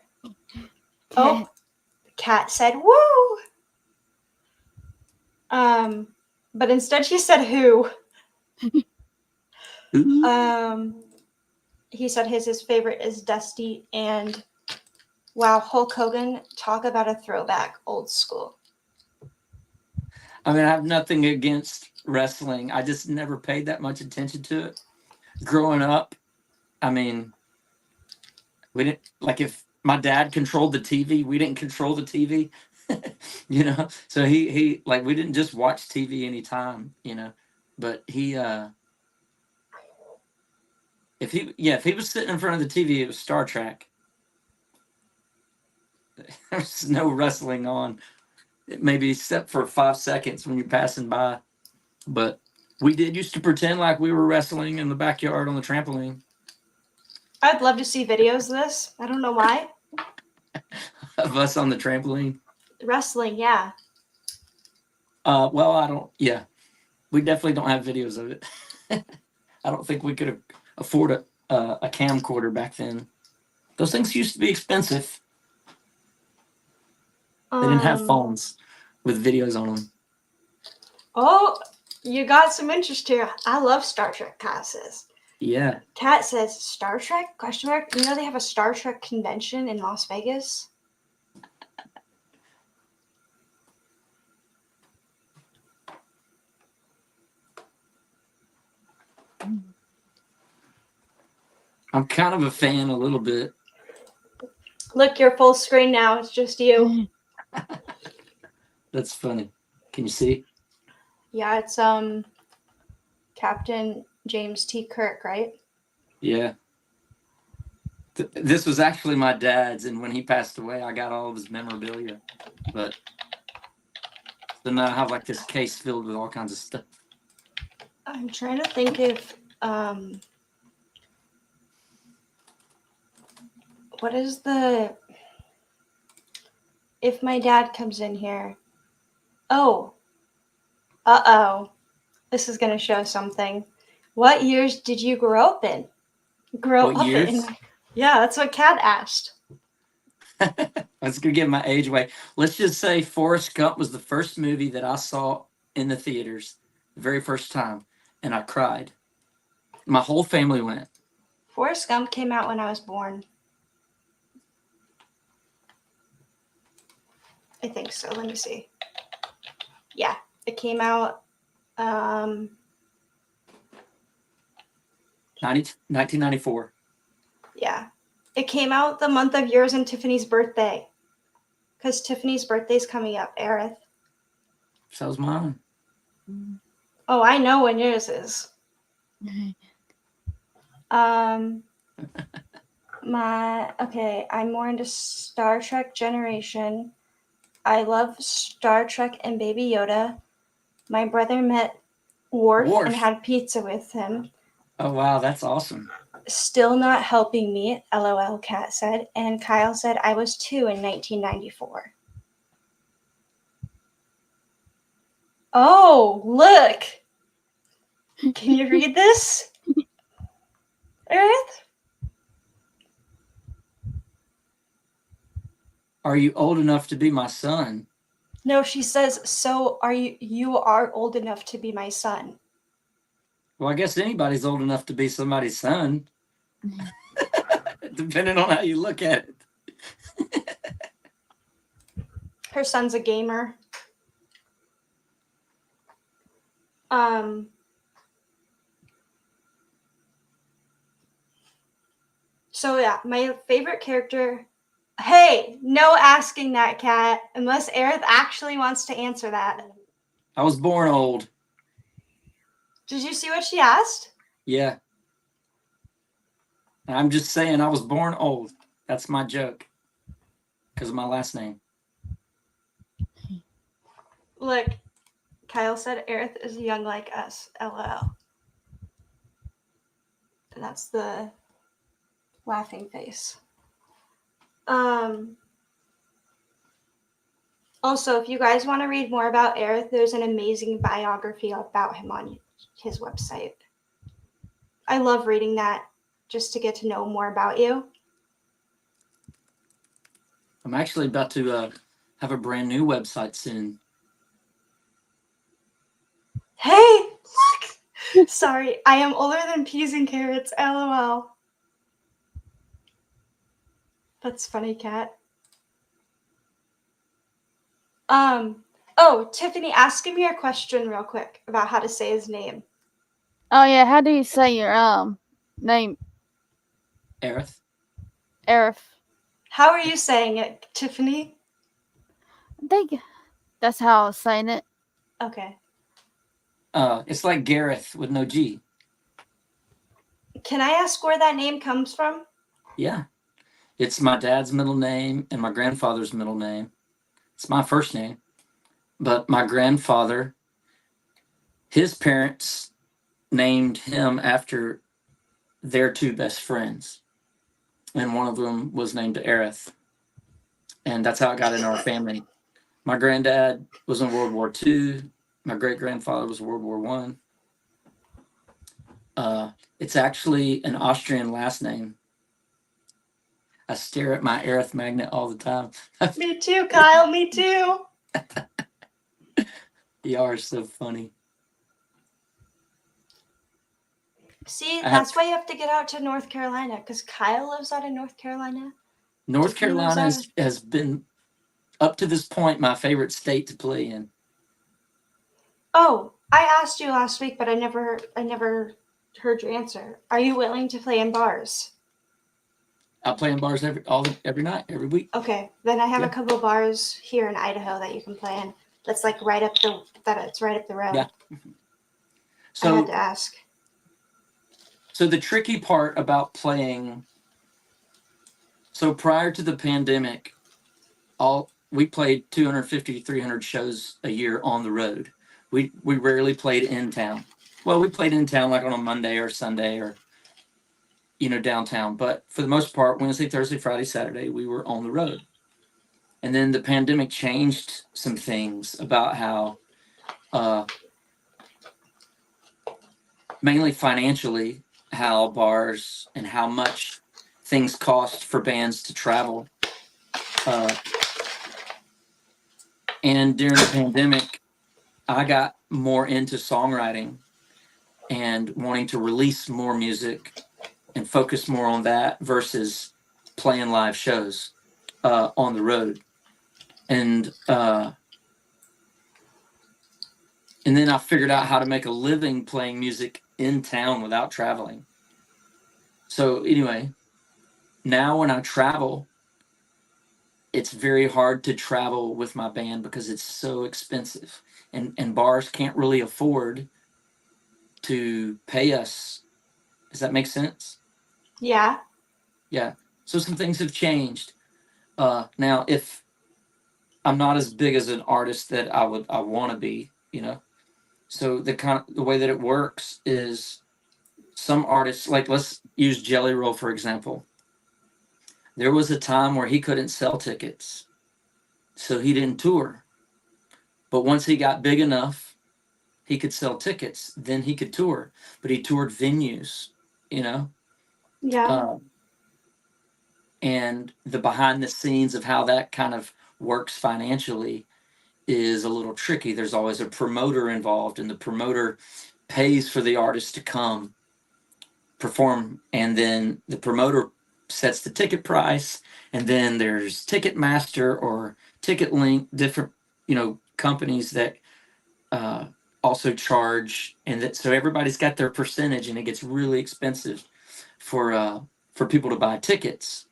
Oh, the cat said, woo! But instead she said who. He said his favorite is Dusty, and wow, Hulk Hogan, talk about a throwback, old school. I mean, I have nothing against wrestling. I just never paid that much attention to it. Growing up, I mean, we didn't, like, if my dad controlled the TV, we didn't control the TV, you know? So he like, we didn't just watch TV anytime, you know? But if he was sitting in front of the TV, it was Star Trek. There's no wrestling on, maybe except for 5 seconds when you're passing by. But we did used to pretend like we were wrestling in the backyard on the trampoline. I'd love to see videos of this. I don't know why. Of us on the trampoline. Wrestling, yeah. Well, we definitely don't have videos of it. I don't think we could afford a camcorder back then. Those things used to be expensive. They didn't have phones with videos on them. Oh, you got some interest here. I love Star Trek, Kat says. Yeah. Kat says, Star Trek? Question mark. You know they have a Star Trek convention in Las Vegas? I'm kind of a fan a little bit. Look, you're full screen now. It's just you. That's funny. Can you see? Yeah, it's Captain James T. Kirk, right? Yeah. This was actually my dad's, and when he passed away, I got all of his memorabilia. But so now I have like this case filled with all kinds of stuff. I'm trying to think if what is the if my dad comes in here. Oh. This is gonna show something. What years did you grow up in? What years? Yeah, that's what Kat asked. I was gonna give my age away. Let's just say Forrest Gump was the first movie that I saw in the theaters, the very first time, and I cried. My whole family went. Forrest Gump came out when I was born. I think so. Let me see. Yeah, it came out 1994. Yeah. It came out the month of yours and Tiffany's birthday. Because Tiffany's birthday's coming up, Erath. So's mine. Oh, I know when yours is. I'm more into Star Trek Generation. I love Star Trek and Baby Yoda. My brother met Worf and had pizza with him. Oh, wow, that's awesome. Still not helping me, LOL, Kat said. And Kyle said, I was 2 in 1994. Oh, look. Can you read this? Erath? Are you old enough to be my son? No, she says, so are you are old enough to be my son. Well, I guess anybody's old enough to be somebody's son. depending on how you look at it. Her son's a gamer. So yeah, my favorite character. Hey, no asking that, Kat, unless Erath actually wants to answer that. I was born old. Did you see what she asked? Yeah. I'm just saying I was born old. That's my joke. Because of my last name. Look, Kyle said Erath is young like us. LOL. And that's the laughing face. Also, if you guys want to read more about Erath, there's an amazing biography about him on his website. I love reading that just to get to know more about you. I'm actually about to have a brand new website soon. Hey, look! Sorry, I am older than peas and carrots. LOL. That's funny, Kat. Oh, Tiffany, ask me a question real quick about how to say his name. Oh yeah, how do you say your name? Erath. Erath. How are you saying it, Tiffany? I think that's how I was saying it. Okay. It's like Gareth with no G. Can I ask where that name comes from? Yeah. It's my dad's middle name and my grandfather's middle name. It's my first name. But my grandfather, his parents named him after their two best friends. And one of them was named Erath. And that's how it got in our family. My granddad was in World War II. My great-grandfather was World War I. It's actually an Austrian last name. I stare at my Erath magnet all the time. Me too, Kyle. Me too. You are so funny. See, that's why you have to get out to North Carolina, because Kyle lives out in North Carolina. North Carolina has been, up to this point, my favorite state to play in. Oh, I asked you last week, but I never heard your answer. Are you willing to play in bars? I play in bars every night, every week. Okay, then I have a couple bars here in Idaho that you can play in. That's like right up the road. Yeah. So I had to ask. So the tricky part about playing. So prior to the pandemic, we played 250 to 300 shows a year on the road. We rarely played in town. Well, we played in town like on a Monday or Sunday or downtown, but for the most part, Wednesday, Thursday, Friday, Saturday, we were on the road. And then the pandemic changed some things about how, mainly financially, how bars and how much things cost for bands to travel. And during the pandemic, I got more into songwriting and wanting to release more music and focus more on that versus playing live shows on the road. And then I figured out how to make a living playing music in town without traveling. So anyway, now when I travel, it's very hard to travel with my band because it's so expensive. And bars can't really afford to pay us. Does that make sense? Yeah. Yeah. So some things have changed. Now, if I'm not as big as an artist that I want to be, so the way that it works is some artists, like let's use Jelly Roll for example. There was a time where he couldn't sell tickets, so he didn't tour. But once he got big enough, he could sell tickets. Then he could tour. But he toured venues, Yeah. And the behind the scenes of how that kind of works financially is a little tricky. There's always a promoter involved, and the promoter pays for the artist to come perform, and then the promoter sets the ticket price, and then there's Ticketmaster or TicketLink, different companies that also charge, and that so everybody's got their percentage, and it gets really expensive for people to buy tickets.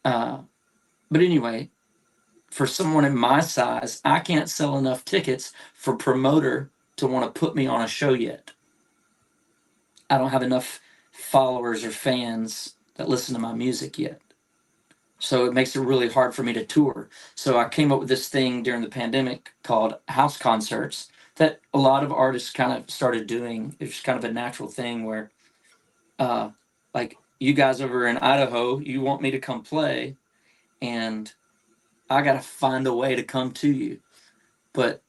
But anyway, for someone in my size, I can't sell enough tickets for promoter to want to put me on a show yet. I don't have enough followers or fans that listen to my music yet. So it makes it really hard for me to tour. So I came up with this thing during the pandemic called house concerts that a lot of artists kind of started doing. It's kind of a natural thing where, like you guys over in Idaho, you want me to come play, and I got to find a way to come to you. But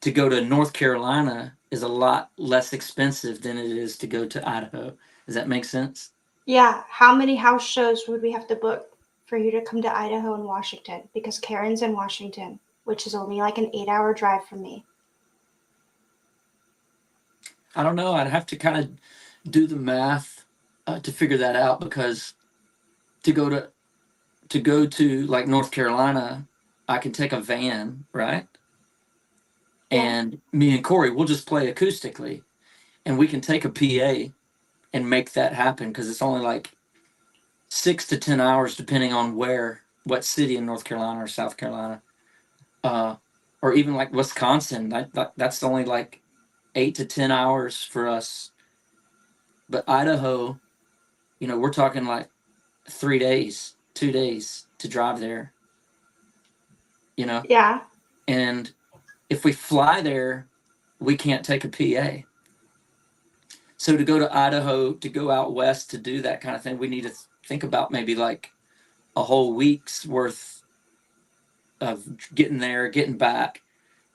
to go to North Carolina is a lot less expensive than it is to go to Idaho. Does that make sense? Yeah. How many house shows would we have to book for you to come to Idaho and Washington? Because Karen's in Washington, which is only like an 8-hour drive from me. I don't know. I'd have to kind of do the math to figure that out, because to go to like North Carolina, I can take a van, right? Yeah. And me and Corey, we'll just play acoustically, and we can take a PA and make that happen, because it's only like 6 to 10 hours, depending on what city in North Carolina or South Carolina, or even like Wisconsin. That's only like 8 to 10 hours for us. But Idaho, we're talking like 3 days, 2 days to drive there. Yeah. And if we fly there, we can't take a PA. So to go to Idaho, to go out west to do that kind of thing, we need to think about maybe like a whole week's worth of getting there, getting back,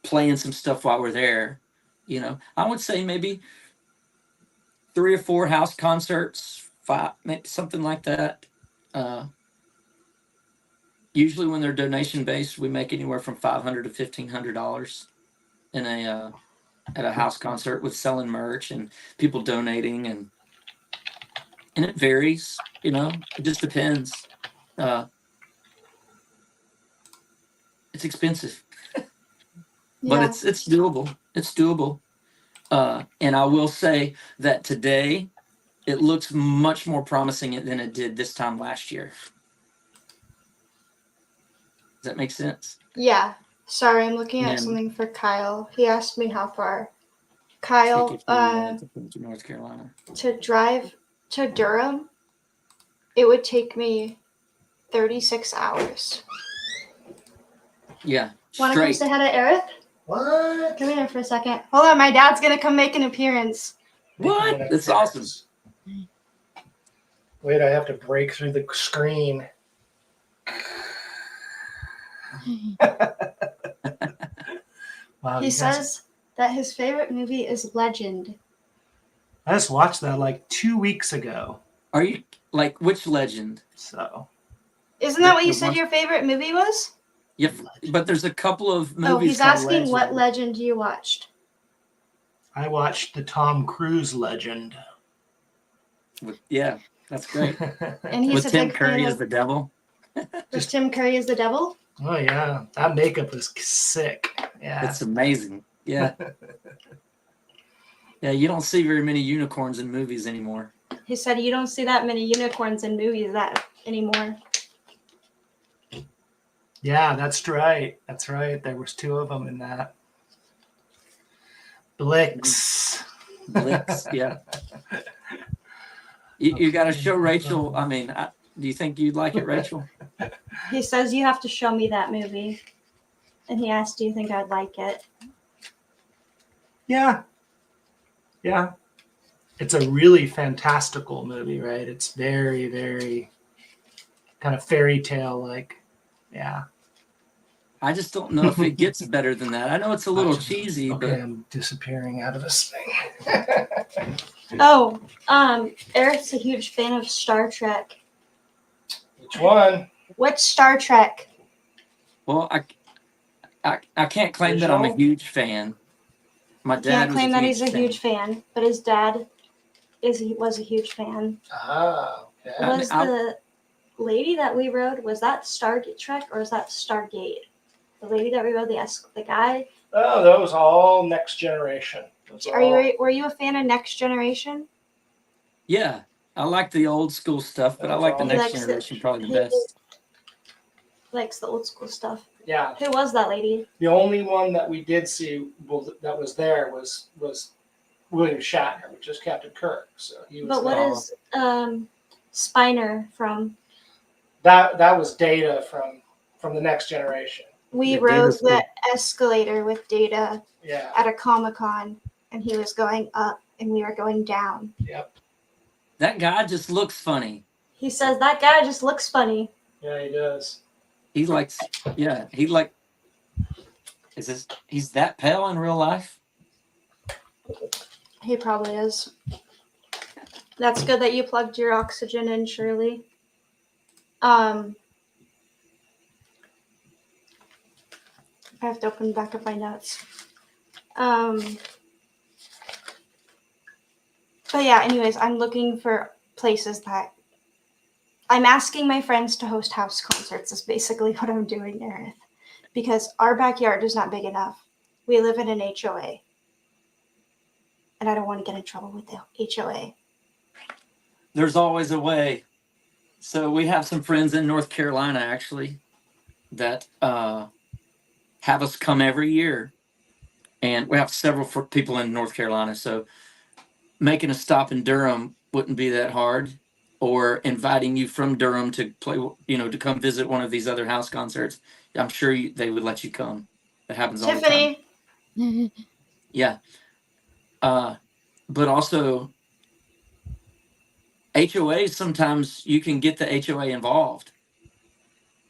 playing some stuff while we're there. I would say maybe 3 or 4 house concerts, 5, maybe something like that. Usually when they're donation based, we make anywhere from $500 to $1,500 in at a house concert, with selling merch and people donating, and it varies. It just depends. It's expensive, but it's doable. It's doable. And I will say that today it looks much more promising than it did this time last year. Does that make sense? Yeah. Sorry, I'm looking at something for Kyle. He asked me how far. Kyle, to North Carolina. To drive to Durham, it would take me 36 hours. Yeah. Want to come say hi to Erath? What? Come here for a second. Hold on, my dad's going to come make an appearance. What? That's awesome. Wait, I have to break through the screen. Wow, he says that his favorite movie is Legend. I just watched that like 2 weeks ago. Are you like, which Legend? So, isn't that what you said your favorite movie was? Yep, but there's a couple of movies. Oh, he's asking what Legend you watched. I watched the Tom Cruise Legend. Yeah, that's great. And he's with Tim Curry as the devil. With Tim Curry as the devil? Oh yeah, that makeup is sick. Yeah, it's amazing. Yeah. Yeah, you don't see very many unicorns in movies anymore. He said you don't see that many unicorns in movies anymore. Yeah, that's right. That's right. There was 2 of them in that. Blix. Yeah. You got to show Rachel. I mean, do you think you'd like it, Rachel? He says you have to show me that movie. And he asked, do you think I'd like it? Yeah. Yeah. It's a really fantastical movie, right? It's very, very kind of fairy tale like. Yeah. I just don't know if it gets better than that. I know it's a little cheesy, okay, but I'm disappearing out of this thing. Oh, Eric's a huge fan of Star Trek. Which one? Which Star Trek? Well, I can't claim that I'm a huge fan. My dad Can't claim that he's a fan. huge fan, but his dad was a huge fan. Ah, okay. What was lady that we rode, was that Star Trek or is that Stargate? The lady that we rode, the guy. Oh, those all Next Generation. Were you a fan of Next Generation? Yeah, I like the old school stuff, but I like the Next Generation probably the best. Likes the old school stuff. Yeah. Who was that lady? The only one that we did see that was there was William Shatner, which is Captain Kirk. So he was. But what is Spiner from? That was Data from the Next Generation. We rode the escalator with Data at a Comic-Con, and he was going up, and we were going down. Yep. That guy just looks funny. He says that guy just looks funny. Yeah, he does. He's that pale in real life? He probably is. That's good that you plugged your oxygen in, Shirley. I have to open back up my notes. But yeah, anyways, I'm looking for places that I'm asking my friends to host house concerts is basically what I'm doing, Erath. Because our backyard is not big enough. We live in an HOA. And I don't want to get in trouble with the HOA. There's always a way. So we have some friends in North Carolina, actually, that have us come every year. And we have several people in North Carolina. So making a stop in Durham wouldn't be that hard. Or inviting you from Durham to play, to come visit one of these other house concerts. I'm sure they would let you come. That happens all the time. Tiffany. Yeah. But also, HOAs, sometimes you can get the HOA involved.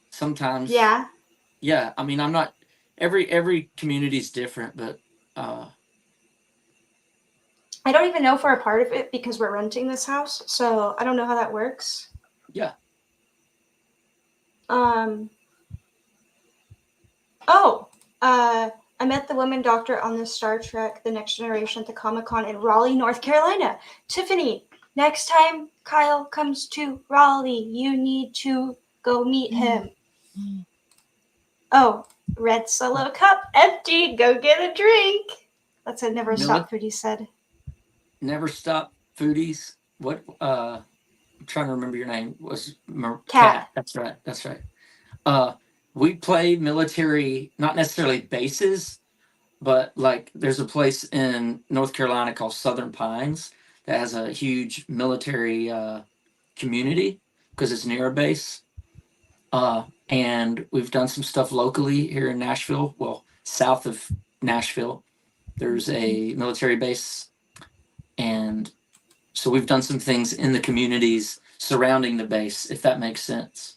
Sometimes. Yeah. Yeah. I mean, I'm not, every community is different, but. I don't even know if we're a part of it because we're renting this house. So I don't know how that works. Yeah. I met the woman doctor on the Star Trek, The Next Generation at the Comic-Con in Raleigh, North Carolina. Tiffany, next time Kyle comes to Raleigh, you need to go meet him. Oh, red Solo cup empty. Go get a drink. That's a Never Stop Foodie said. Never Stop Foodies. What? I'm trying to remember your name. Was Cat. That's right. We play military, not necessarily bases, but like there's a place in North Carolina called Southern Pines that has a huge military community because it's near a base. And we've done some stuff locally here in Nashville. Well, south of Nashville, there's a military base. And so we've done some things in the communities surrounding the base, if that makes sense.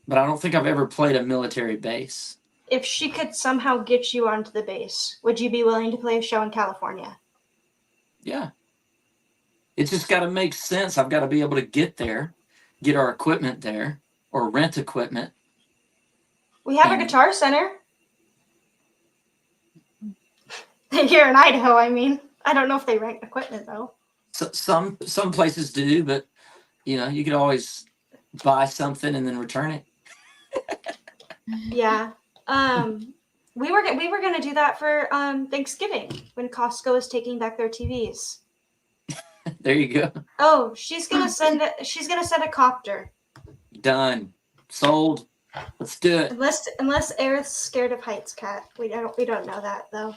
But I don't think I've ever played a military base. If she could somehow get you onto the base, would you be willing to play a show in California? Yeah. It's just got to make sense. I've got to be able to get there, get our equipment there, or rent equipment. We have a guitar center. Here in Idaho, I mean. I don't know if they rent equipment, though. So, some places do, but, you could always buy something and then return it. Yeah. We were going to do that for Thanksgiving when Costco is taking back their TVs. There you go. Oh, she's gonna send a copter. Done. Sold. Let's do it. Unless Erath's scared of heights, Kat. We don't know that though.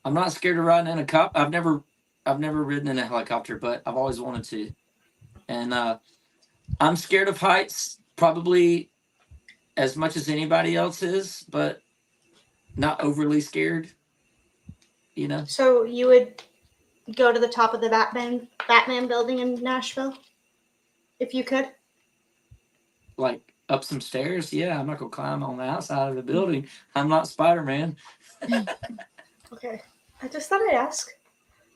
I'm not scared of riding in a cop. I've never ridden in a helicopter, but I've always wanted to. And I'm scared of heights probably as much as anybody else is, but not overly scared. So you would go to the top of the Batman building in Nashville if you could? Like up some stairs? Yeah, I'm not gonna climb on the outside of the building. I'm not Spider-Man. Okay. I just thought I'd ask.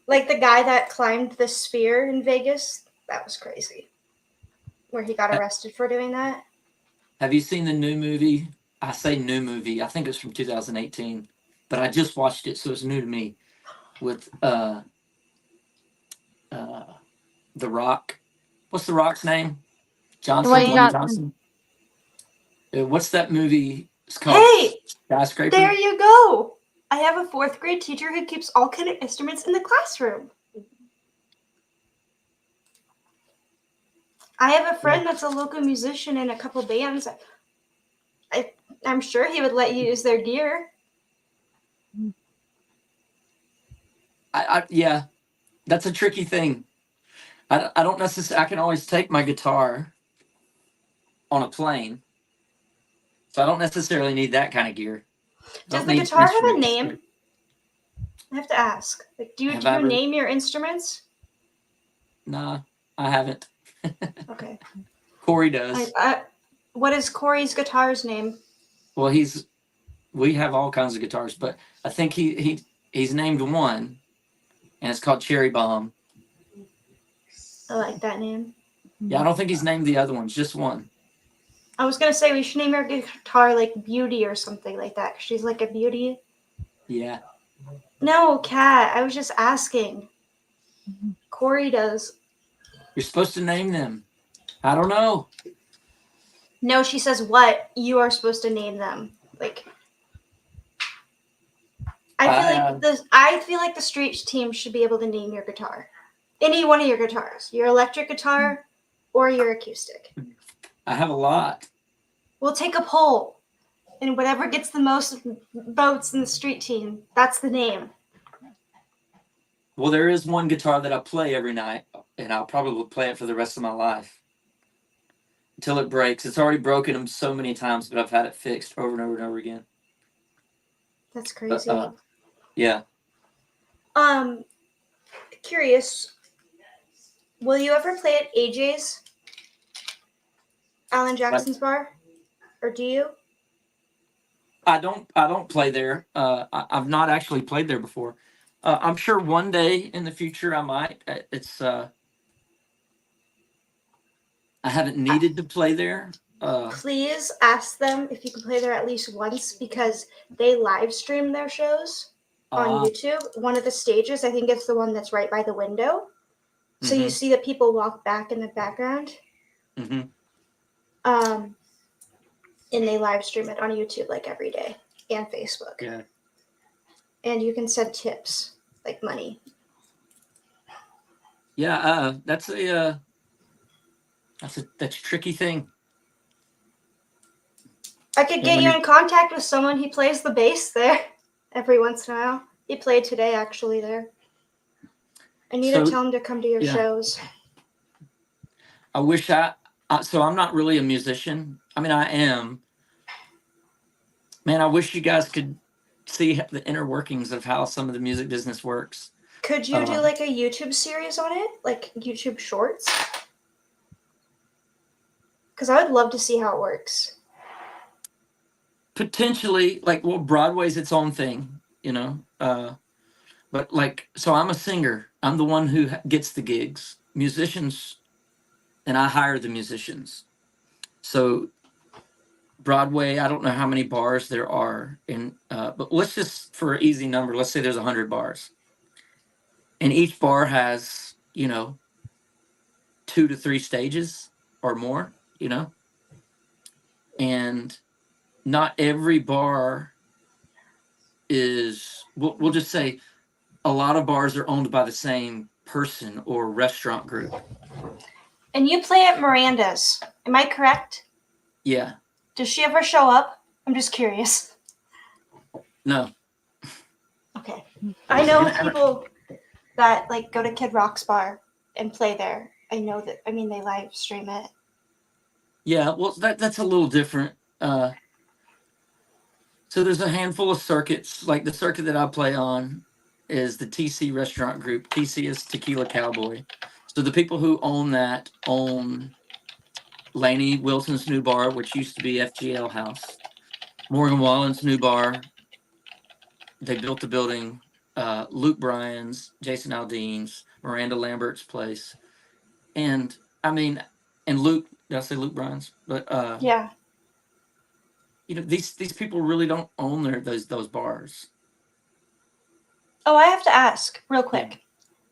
Like the guy that climbed the sphere in Vegas, that was crazy. Where he got arrested for doing that. Have you seen the new movie? I say new movie. I think it's from 2018, but I just watched it, so it's new to me. With The Rock What's the Rock's name? Johnson. Dwayne Dwayne Johnson. Johnson. What's that movie? It's called Hey, Skyscraper. there you go. I have a 4th grade teacher who keeps all kind of instruments in the classroom. I have a friend that's a local musician in a couple bands. I'm sure he would let you use their gear. Yeah, that's a tricky thing. I don't necessarily. I can always take my guitar on a plane, so I don't necessarily need that kind of gear. Does the guitar have a name? I have to ask. Like, do you name your instruments? Nah, I haven't. Okay. Corey does. What is Corey's guitar's name? Well, we have all kinds of guitars, but I think he's named one, and it's called Cherry Bomb. I like that name. Yeah, I don't think he's named the other ones, just one. I was gonna say we should name our guitar like Beauty or something like that. 'Cause she's like a beauty. Yeah. No, Kat. I was just asking. Corey does. You're supposed to name them. I don't know. No, she says what you are supposed to name them. Like, I feel like the street team should be able to name your guitar, any one of your guitars, your electric guitar or your acoustic. I have a lot. We'll take a poll, and whatever gets the most votes in the street team, that's the name. Well, there is one guitar that I play every night, and I'll probably play it for the rest of my life until it breaks. It's already broken them so many times, but I've had it fixed over and over and over again. That's crazy. Yeah. Curious. Will you ever play at AJ's? Alan Jackson's bar? Or do you? I don't play there. I've not actually played there before. I'm sure one day in the future I might. I haven't needed to play there. Please ask them if you can play there at least once, because they live stream their shows on YouTube. One of the stages, I think it's the one that's right by the window. So you see the people walk back in the background. Mm-hmm. And they live stream it on YouTube like every day and Facebook. Yeah. And you can send tips, like money. Yeah, that's a tricky thing. I could get you in contact with someone who plays the bass there every once in a while. He played today, actually, there. I need to tell him to come to your shows. I wish so I'm not really a musician. I mean, I am. Man, I wish you guys could see the inner workings of how some of the music business works. Could you do like a YouTube series on it? Like YouTube shorts? Because I would love to see how it works. Potentially, well, Broadway's its own thing, you know. But so I'm a singer. I'm the one who gets the gigs. Musicians, and I hire the musicians. So Broadway, I don't know how many bars there are but let's just, for an easy number, let's say there's 100 bars. And each bar has, 2 to 3 stages or more, and not every bar is, we'll just say a lot of bars are owned by the same person or restaurant group. And you play at Miranda's, am I correct? Yeah. Does she ever show up? I'm just curious. No. Okay. I know people that go to Kid Rock's bar and play there. I know that, they live stream it. Yeah, well, that's a little different. So there's a handful of circuits. Like the circuit that I play on is the TC restaurant group. TC is Tequila Cowboy. So the people who own that own Laney Wilson's new bar, which used to be FGL House. Morgan Wallen's new bar. They built the building. Luke Bryan's, Jason Aldean's, Miranda Lambert's place. And Luke, did I say Luke Bryan's? But yeah. These people really don't own those bars. Oh, I have to ask real quick. Yeah.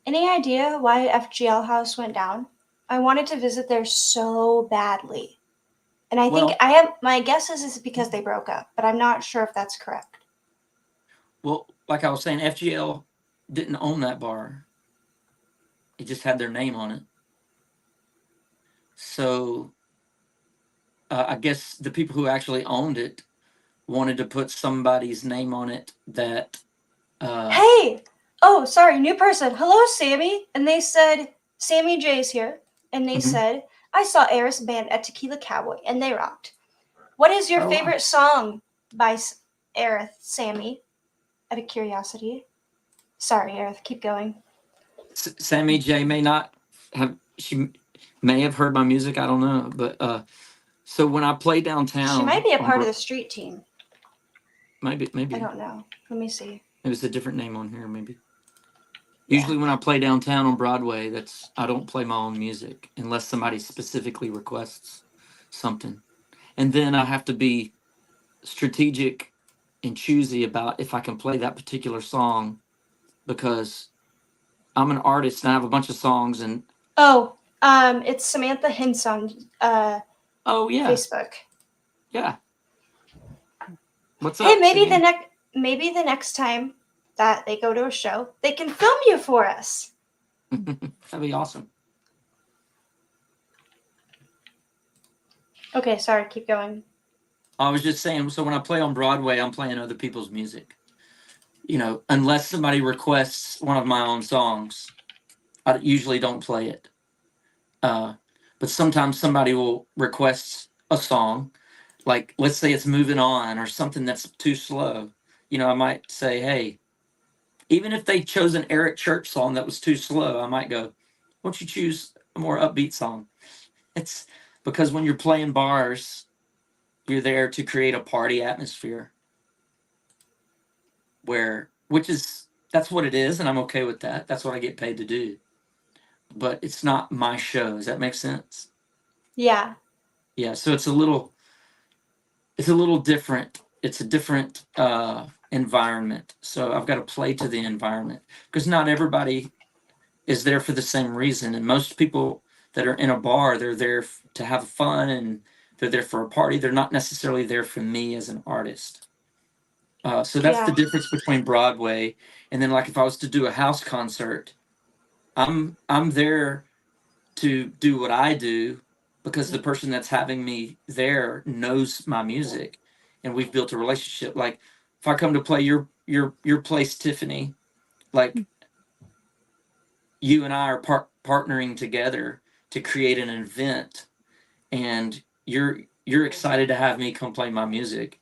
Any idea why FGL House went down? I wanted to visit there so badly. And I think Well, my guess is because they broke up, but I'm not sure if that's correct. well, like I was saying, FGL didn't own that bar. It just had their name on it. So I guess the people who actually owned it wanted to put somebody's name on it that. Hey! Oh, sorry, new person. Hello, Sammy. And they said, Sammy J's here. And they said, I saw Erath's band at Tequila Cowboy, and they rocked. What is your favorite song by Erath, Sammy? Out of curiosity. Sorry, Erath, keep going. Sammy J may not have, she may have heard my music, I don't know. But so when I play downtown. She might be a part of the street team. Maybe. I don't know. Let me see. It was a different name on here, maybe. Usually when I play downtown on Broadway, I don't play my own music unless somebody specifically requests something. And then I have to be strategic and choosy about if I can play that particular song, because I'm an artist and I have a bunch of songs. And it's Samantha Hints on Facebook. Yeah. What's up? Hey, maybe the next time that they go to a show, they can film you for us. That'd be awesome. Okay, sorry, keep going. I was just saying, so when I play on Broadway, I'm playing other people's music. You know, unless somebody requests one of my own songs, I usually don't play it. But sometimes somebody will request a song, like let's say it's Moving On or something that's too slow. You know, I might say, hey, even if they chose an Eric Church song that was too slow, I might go, why don't you choose a more upbeat song? It's because when you're playing bars, you're there to create a party atmosphere that's what it is. And I'm okay with that. That's what I get paid to do. But it's not my show. Does that make sense? Yeah. Yeah. So it's a little different. It's a different environment. So I've got to play to the environment, because not everybody is there for the same reason. And most people that are in a bar, they're there to have fun and they're there for a party. They're not necessarily there for me as an artist. So that's the difference between Broadway and then, like, if I was to do a house concert, I'm there to do what I do because the person that's having me there knows my music and we've built a relationship. Like if I come to play your place, Tiffany, like you and I are partnering together to create an event, and you're excited to have me come play my music,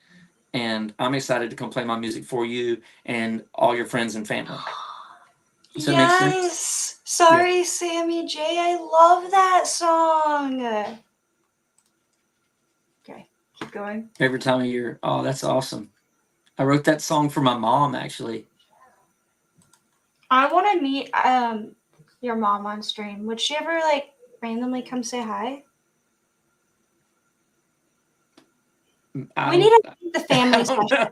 and I'm excited to come play my music for you and all your friends and family. Does that make sense? Sorry, Sammy J. I love that song. Okay, keep going. Favorite time of year. Oh, that's awesome. I wrote that song for my mom, actually. I want to meet your mom on stream. Would she ever like randomly come say hi? We need to meet the family session.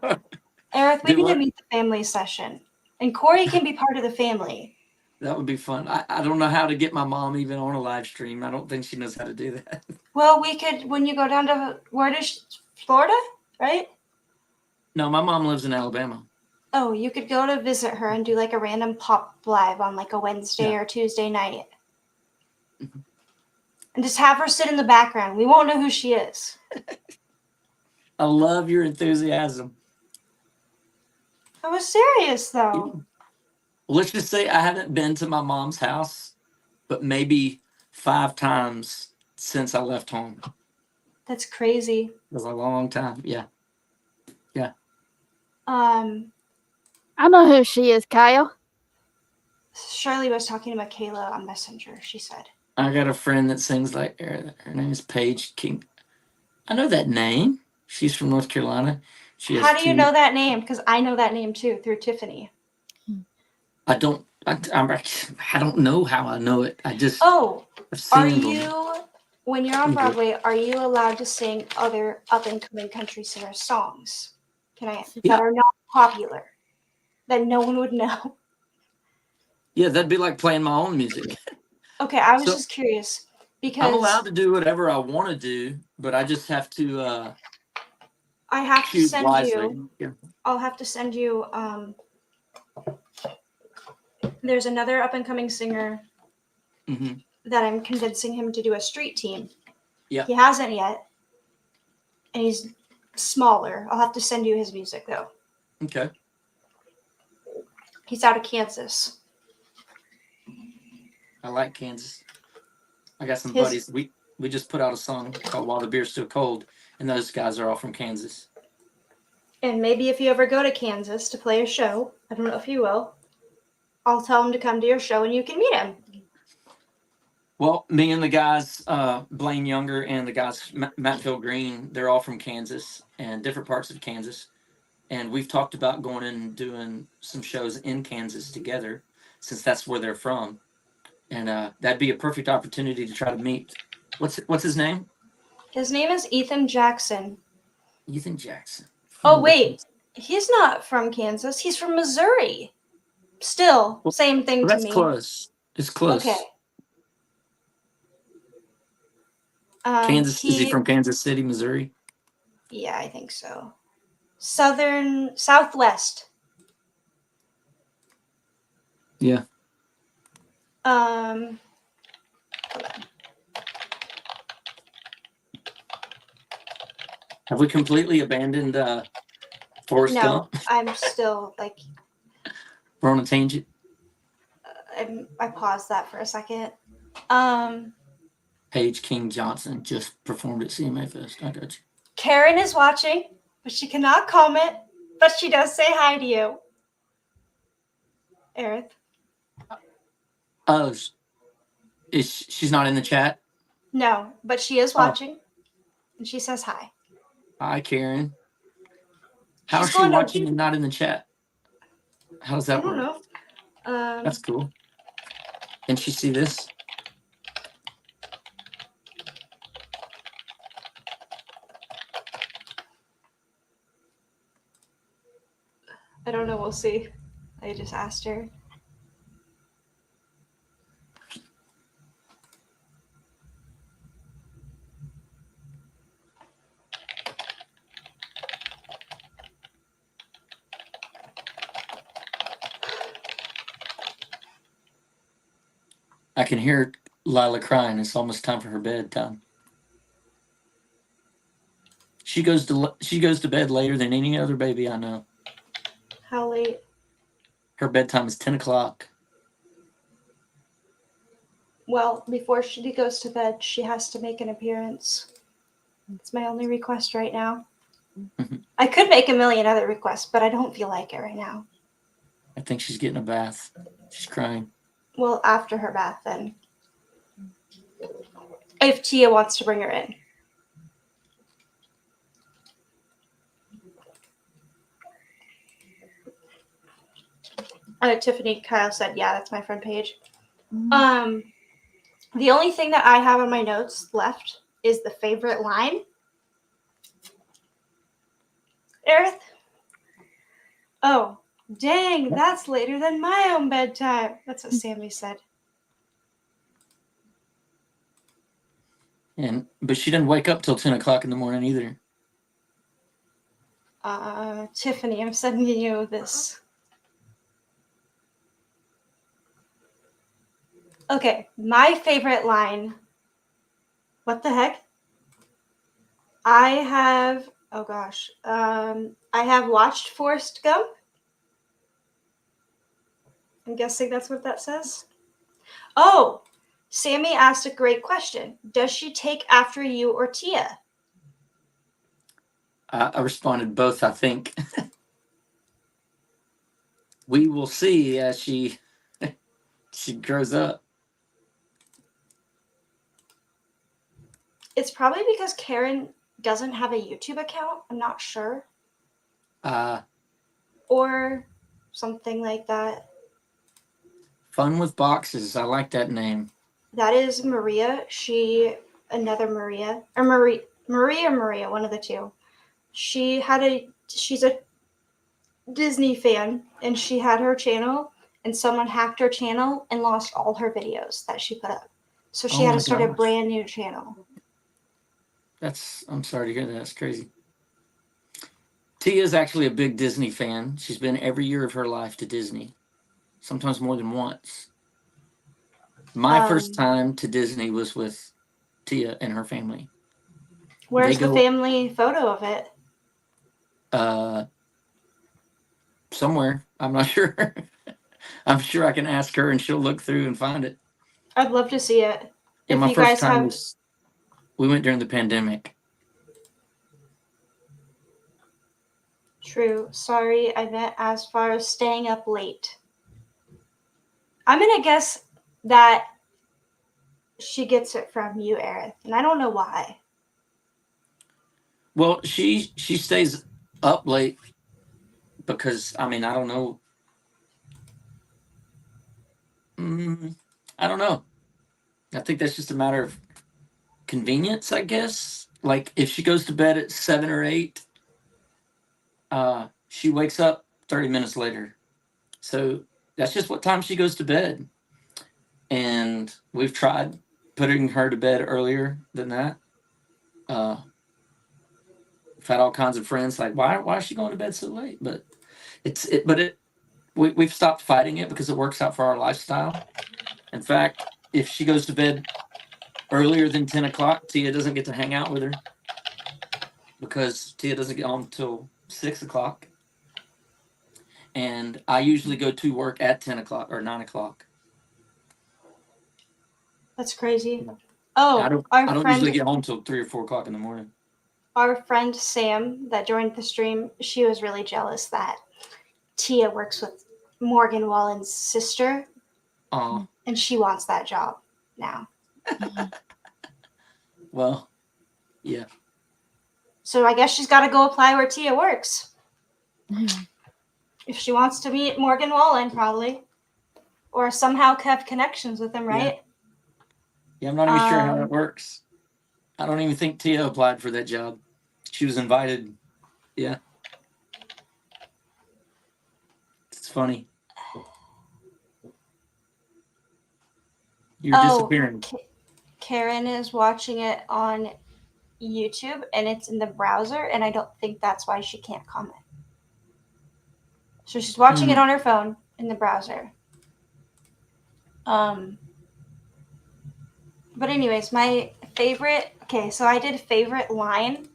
Erath, we need to meet the family session. And Corey can be part of the family. That would be fun. I don't know how to get my mom even on a live stream. I don't think she knows how to do that. Well, we could, when you go down to, Florida, right? No, my mom lives in Alabama. Oh, you could go to visit her and do like a random pop live on like a Wednesday or Tuesday night. Mm-hmm. And just have her sit in the background. We won't know who she is. I love your enthusiasm. I was serious, though. Well, let's just say I haven't been to my mom's house, but maybe 5 times since I left home. That's crazy. It was a long time. Yeah. Yeah. I know who she is, Kyle. Shirley was talking about Kayla on Messenger, she said. I got a friend that sings like her name is Paige King. I know that name. She's from North Carolina. How do you know that name? Because I know that name too through Tiffany. I don't know how I know it. I just when you're on Broadway, are you allowed to sing other up and coming country singer songs? That are not popular, that no one would know? Yeah, that'd be like playing my own music. Okay, I was just curious. because I'm allowed to do whatever I want to do, but I just have to I have to choose send wisely. you. Yeah. I'll have to send you. There's another up and coming singer that I'm convincing him to do a street team. Yeah. He hasn't yet, and he's smaller. I'll have to send you his music though. Okay. He's out of Kansas. I like Kansas. I got some buddies. We just put out a song called "While the Beer's Still Cold," and those guys are all from Kansas. And maybe if you ever go to Kansas to play a show, I don't know if you will, I'll tell him to come to your show and you can meet him. Well, me and the guys, Blaine Younger and the guys, Matt Phil Green, they're all from Kansas and different parts of Kansas. And we've talked about going in and doing some shows in Kansas together, since that's where they're from. And that'd be a perfect opportunity to try to meet. What's his name? His name is Ethan Jackson. Ethan Jackson. Oh, wait. He's not from Kansas. He's from Missouri. Still, same thing to me. That's close. It's close. Okay. Kansas. Is he from Kansas City, Missouri? Yeah, I think so. Southwest. Yeah. Hold on. Have we completely abandoned Forrest Gump? No, I'm still like. We're on a tangent. I paused that for a second. Paige King Johnson just performed at CMA Fest. I got you. Karen is watching, but she cannot comment. But she does say hi to you, Erath. Oh, she's not in the chat? No, but she is watching, and she says hi. Hi, Karen. How is She's she going to- watching and not in the chat? How does that I don't work? know. That's cool. Can she see this? I don't know. We'll see. I just asked her. I can hear Lila crying. It's almost time for her bedtime. She goes to bed later than any other baby I know. How late? Her bedtime is 10 o'clock. Well, before she goes to bed, she has to make an appearance. It's my only request right now. I could make a million other requests, but I don't feel like it right now. I think she's getting a bath. She's crying. Well, after her bath, then. If Tia wants to bring her in. Tiffany Kyle said, yeah, that's my front page. The only thing that I have on my notes left is the favorite line. Erath? Oh, dang, that's later than my own bedtime. That's what Sammy said. But she didn't wake up till 10 o'clock in the morning either. Tiffany, I'm sending you this. Okay, my favorite line. What the heck? I have watched Forrest Gump. I'm guessing that's what that says. Oh, Sammy asked a great question. Does she take after you or Tia? I responded both, I think. We will see as she grows up. It's probably because Karen doesn't have a YouTube account. I'm not sure. Or something like that. Fun with Boxes. I like that name. That is Maria. Another Maria. Or Maria, one of the two. She's a Disney fan, and she had her channel, and someone hacked her channel and lost all her videos that she put up. So she Oh had my to start a gosh. brand new channel. I'm sorry to hear that. That's crazy. Tia is actually a big Disney fan. She's been every year of her life to Disney, sometimes more than once. My first time to Disney was with Tia and her family. Where's the family photo of it? Somewhere. I'm not sure. I'm sure I can ask her and she'll look through and find it. I'd love to see it. Yeah, If my you first guys time have... we went during the pandemic. True. Sorry, I meant as far as staying up late. I'm going to guess that she gets it from you, Erath, and I don't know why. Well, she stays up late because, I mean, I don't know. I don't know. I think that's just a matter of convenience, I guess. Like if she goes to bed at 7 or 8, she wakes up 30 minutes later. So that's just what time she goes to bed. And we've tried putting her to bed earlier than that. We've had all kinds of friends like, why is she going to bed so late? But we've stopped fighting it because it works out for our lifestyle. In fact, if she goes to bed earlier than 10 o'clock, Tia doesn't get to hang out with her because Tia doesn't get home till 6 o'clock. And I usually go to work at 10 o'clock or 9 o'clock. That's crazy. Oh, I don't usually get home till 3 or 4 o'clock in the morning. Our friend Sam that joined the stream, she was really jealous that Tia works with Morgan Wallen's sister. And she wants that job now. Well, yeah. So I guess she's got to go apply where Tia works. If she wants to meet Morgan Wallen, probably. Or somehow have connections with him, right? Yeah, I'm not even sure how that works. I don't even think Tia applied for that job. She was invited. Yeah. It's funny. You're disappearing. Karen is watching it on YouTube and it's in the browser, and I don't think that's why she can't comment. So she's watching it on her phone in the browser. But anyways, my favorite, so I did favorite line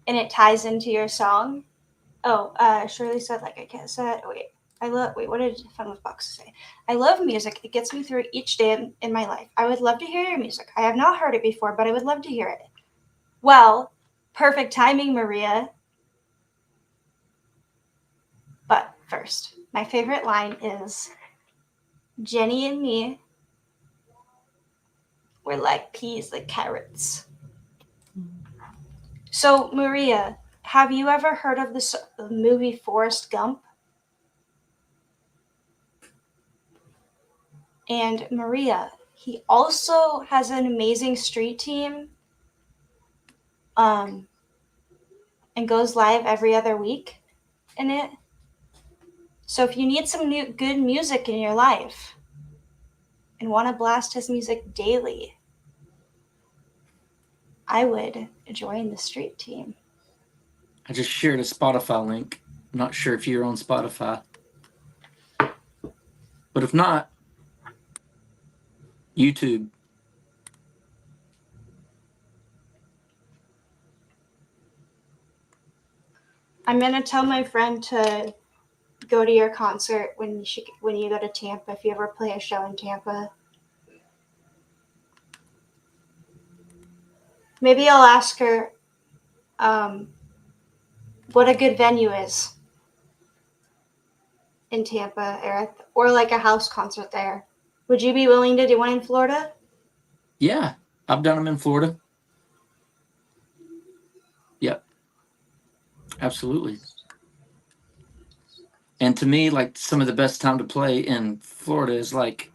and it ties into your song. Shirley said, like I said, what did Fun with Box say? I love music. It gets me through each day in my life. I would love to hear your music. I have not heard it before, but I would love to hear it. Well, perfect timing, Maria. But first, my favorite line is, Jenny and me, we're like peas, like carrots. So, Maria, have you ever heard of the movie Forrest Gump? And Maria, he also has an amazing street team and goes live every other week in it. So if you need some good music in your life and want to blast his music daily, I would join the street team. I just shared a Spotify link. I'm not sure if you're on Spotify. But if not, YouTube. I'm going to tell my friend to go to your concert when you go to Tampa, if you ever play a show in Tampa. Maybe I'll ask her what a good venue is in Tampa, Erath, or like a house concert there. Would you be willing to do one in Florida? Yeah, I've done them in Florida. Yep. Absolutely. And to me, like, some of the best time to play in Florida is like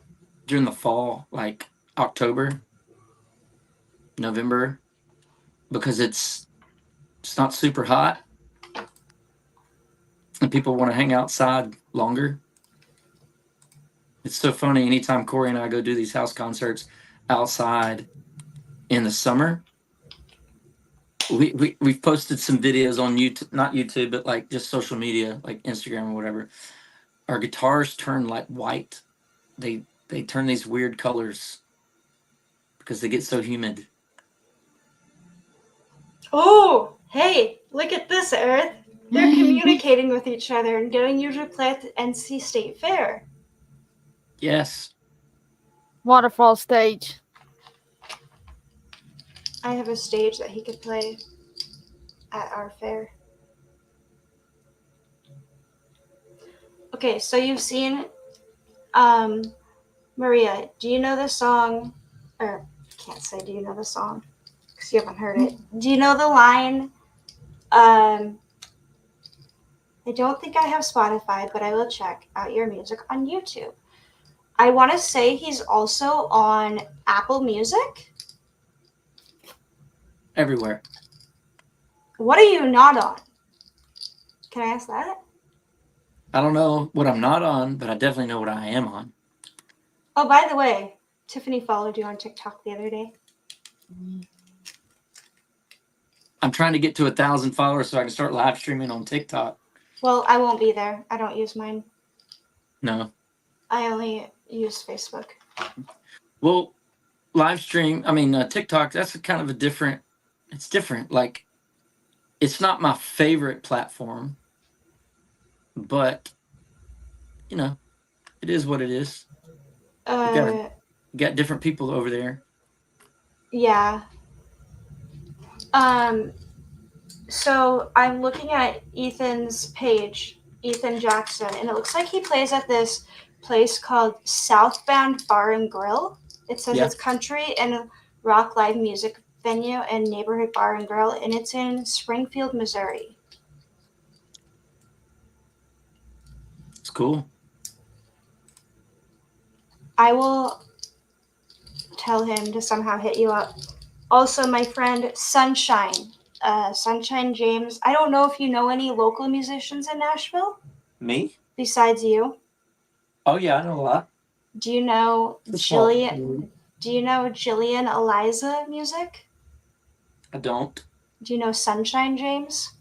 during the fall, like October, November, because it's not super hot and people want to hang outside longer. It's so funny. Anytime Corey and I go do these house concerts, outside in the summer. We've posted some videos on YouTube, not YouTube, but like just social media, like Instagram or whatever. Our guitars turn like white. They turn these weird colors because they get so humid. Oh, hey, look at this, Erath. They're communicating with each other and getting you to play at the NC State Fair. Yes. Waterfall stage. I have a stage that he could play at our fair. Okay, so you've seen Maria, do you know the song, or I can't say do you know the song because you haven't heard it. Do you know the line, I don't think I have Spotify, but I will check out your music on YouTube. I want to say he's also on Apple Music. Everywhere. What are you not on? Can I ask that? I don't know what I'm not on, but I definitely know what I am on. Oh, by the way, Tiffany followed you on TikTok the other day. I'm trying to get to 1,000 followers so I can start live streaming on TikTok. Well, I won't be there. I don't use mine. No. I only use Facebook. Well, live stream, TikTok, that's kind of it's different. Like, it's not my favorite platform, but, it is what it is. You got different people over there. Yeah. So I'm looking at Ethan's page, Ethan Jackson, and it looks like he plays at this place called Southbound Bar and Grill. It says it's country and rock live music venue and neighborhood bar and grill, and it's in Springfield, Missouri. It's cool. I will tell him to somehow hit you up. Also, my friend Sunshine James. I don't know if you know any local musicians in Nashville. Me? Besides you. Oh yeah, I know a lot. Do you know Jillian? Do you know Jillian Eliza music? I don't. Do you know Sunshine James?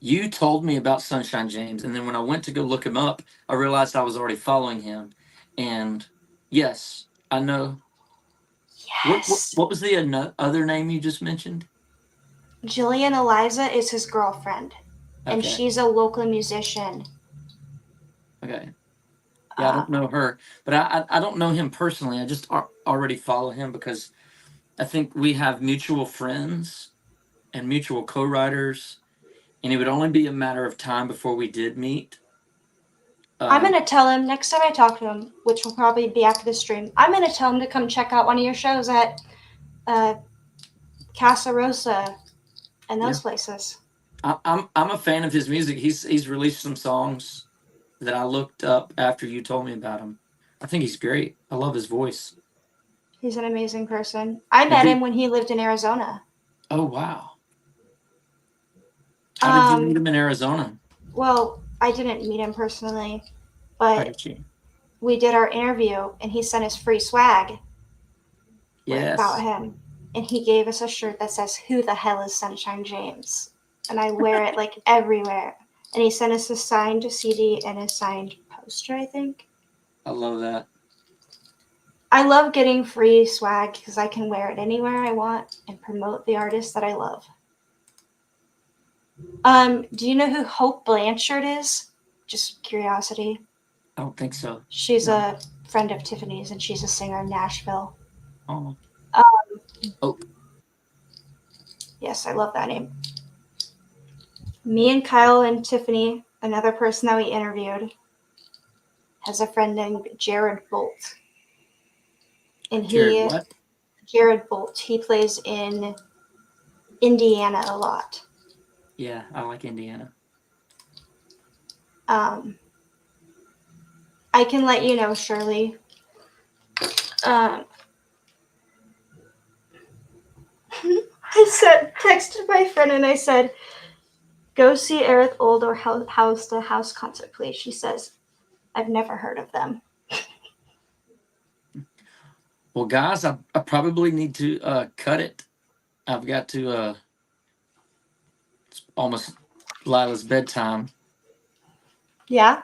You told me about Sunshine James, and then when I went to go look him up, I realized I was already following him. And yes, I know. Yes. What was the other name you just mentioned? Jillian Eliza is his girlfriend, and she's a local musician. Okay. Yeah, I don't know her, but I don't know him personally. I just already follow him because I think we have mutual friends and mutual co-writers, and it would only be a matter of time before we did meet. I'm going to tell him next time I talk to him, which will probably be after the stream, I'm going to tell him to come check out one of your shows at Casa Rosa and those places. I'm a fan of his music. He's released some songs that I looked up after you told me about him. I think he's great. I love his voice. He's an amazing person. I met him when he lived in Arizona. Oh, wow. How did you meet him in Arizona? Well, I didn't meet him personally, but we did our interview, and he sent us free swag about him. And he gave us a shirt that says, "Who the hell is Sunshine James?" And I wear it like everywhere. And he sent us a signed CD and a signed poster, I think. I love that. I love getting free swag because I can wear it anywhere I want and promote the artists that I love. Do you know who Hope Blanchard is? Just curiosity. I don't think so. She's a friend of Tiffany's, and she's a singer in Nashville. Oh. Yes, I love that name. Me and Kyle and Tiffany, another person that we interviewed, has a friend named Jared Bolt. And Jared Bolt, he plays in Indiana a lot. Yeah, I like Indiana. I can let you know, Shirley. I texted my friend and I said, "Go see Erath Old or House to House concert, please." She says, "I've never heard of them." Well, guys, I probably need to cut it. I've got to. It's almost Lila's bedtime. Yeah.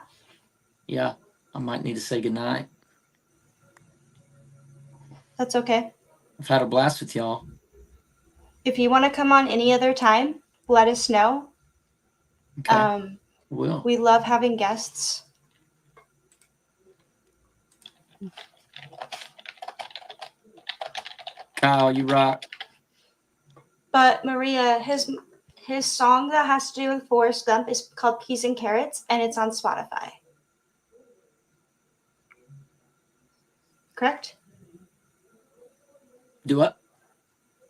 Yeah, I might need to say goodnight. That's okay. I've had a blast with y'all. If you want to come on any other time, let us know. Okay. Will. We love having guests. Kyle, you rock. But Maria, his song that has to do with Forrest Gump is called Peas and Carrots, and it's on Spotify. Correct? Do what?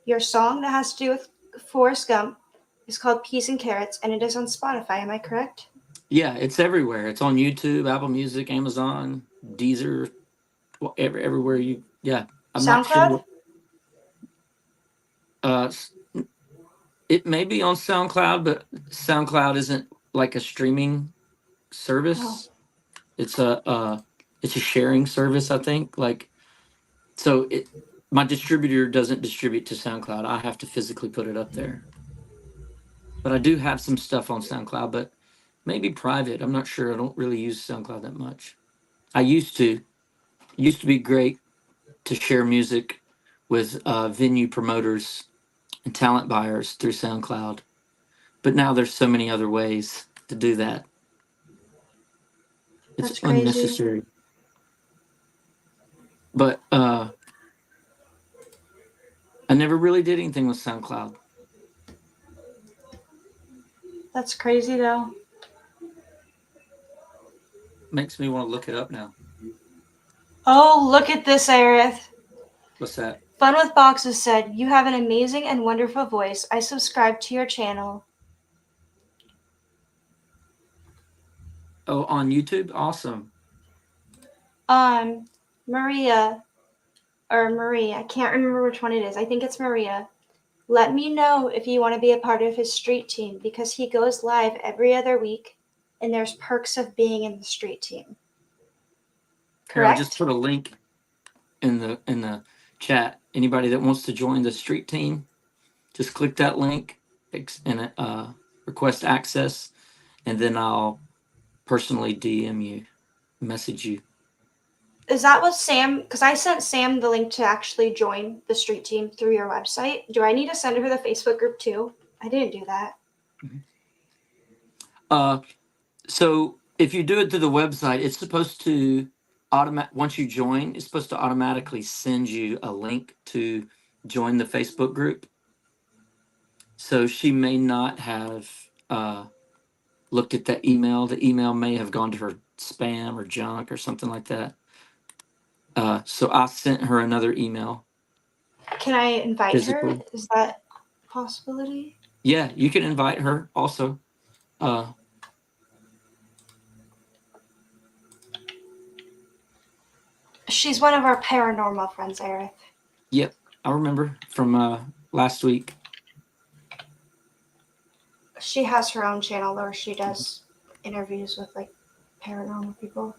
Your song that has to do with Forrest Gump is called Peas and Carrots, and it is on Spotify. Am I correct? Yeah, it's everywhere. It's on YouTube, Apple Music, Amazon, Deezer, everywhere you. Yeah, I'm not SoundCloud? sure. It may be on SoundCloud, but SoundCloud isn't like a streaming service. Oh. It's a sharing service, I think. Like, so my distributor doesn't distribute to SoundCloud. I have to physically put it up there. But I do have some stuff on SoundCloud, but maybe private. I'm not sure. I don't really use SoundCloud that much. I used to. It used to be great to share music with venue promoters and talent buyers through SoundCloud. But now there's so many other ways to do that. It's That's crazy. unnecessary. But I never really did anything with SoundCloud. That's crazy, though. Makes me want to look it up now. Oh, look at this, Erath. What's that? Fun with Boxes said, "You have an amazing and wonderful voice. I subscribe to your channel." Oh, on YouTube? Awesome. Maria, I can't remember which one it is. I think it's Maria. Let me know if you want to be a part of his street team, because he goes live every other week, and there's perks of being in the street team. Correct? Here, I just put a link in the chat. Anybody that wants to join the street team, just click that link and request access, and then I'll personally DM you, message you. Is that what Sam, because I sent Sam the link to actually join the street team through your website. Do I need to send her the Facebook group too? I didn't do that. So if you do it through the website, it's supposed to once you join, it's supposed to automatically send you a link to join the Facebook group. So she may not have looked at that email. The email may have gone to her spam or junk or something like that. So I sent her another email. Can I invite Physically. her? Is that a possibility? Yeah, you can invite her also. She's one of our paranormal friends, Erath. Yep, I remember from last week. She has her own channel where she does interviews with like paranormal people.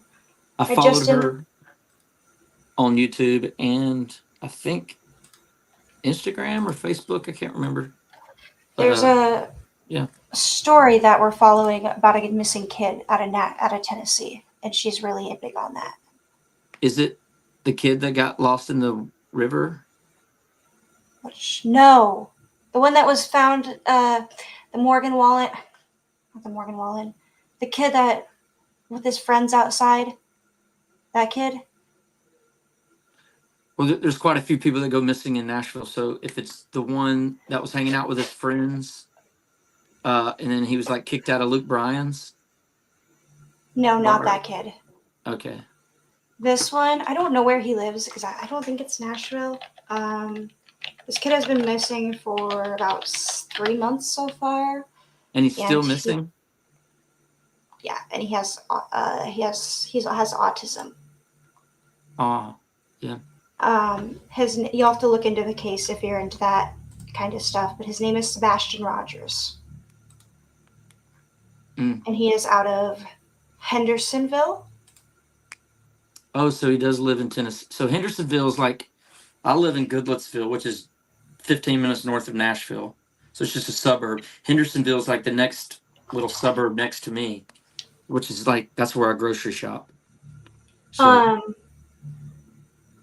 I followed her on YouTube and I think Instagram or Facebook. I can't remember. But, there's a story that we're following about a missing kid out of Tennessee, and she's really big on that. Is it the kid that got lost in the river? No, the one that was found. The Morgan Wallen, not the Morgan Wallen, the kid that with his friends outside. That kid. Well, there's quite a few people that go missing in Nashville. So if it's the one that was hanging out with his friends, and then he was like kicked out of Luke Bryan's. No, not that kid. Okay. This one, I don't know where he lives because I don't think it's Nashville. This kid has been missing for about 3 months so far. And he's still missing? Yeah, and he has autism. Oh, yeah. You'll have to look into the case if you're into that kind of stuff, but his name is Sebastian Rogers. And he is out of Hendersonville. Oh, so he does live in Tennessee. So Hendersonville is like I live in Goodlettsville, which is 15 minutes north of Nashville. So it's just a suburb. Hendersonville is like the next little suburb next to me, which is like, that's where I grocery shop. So,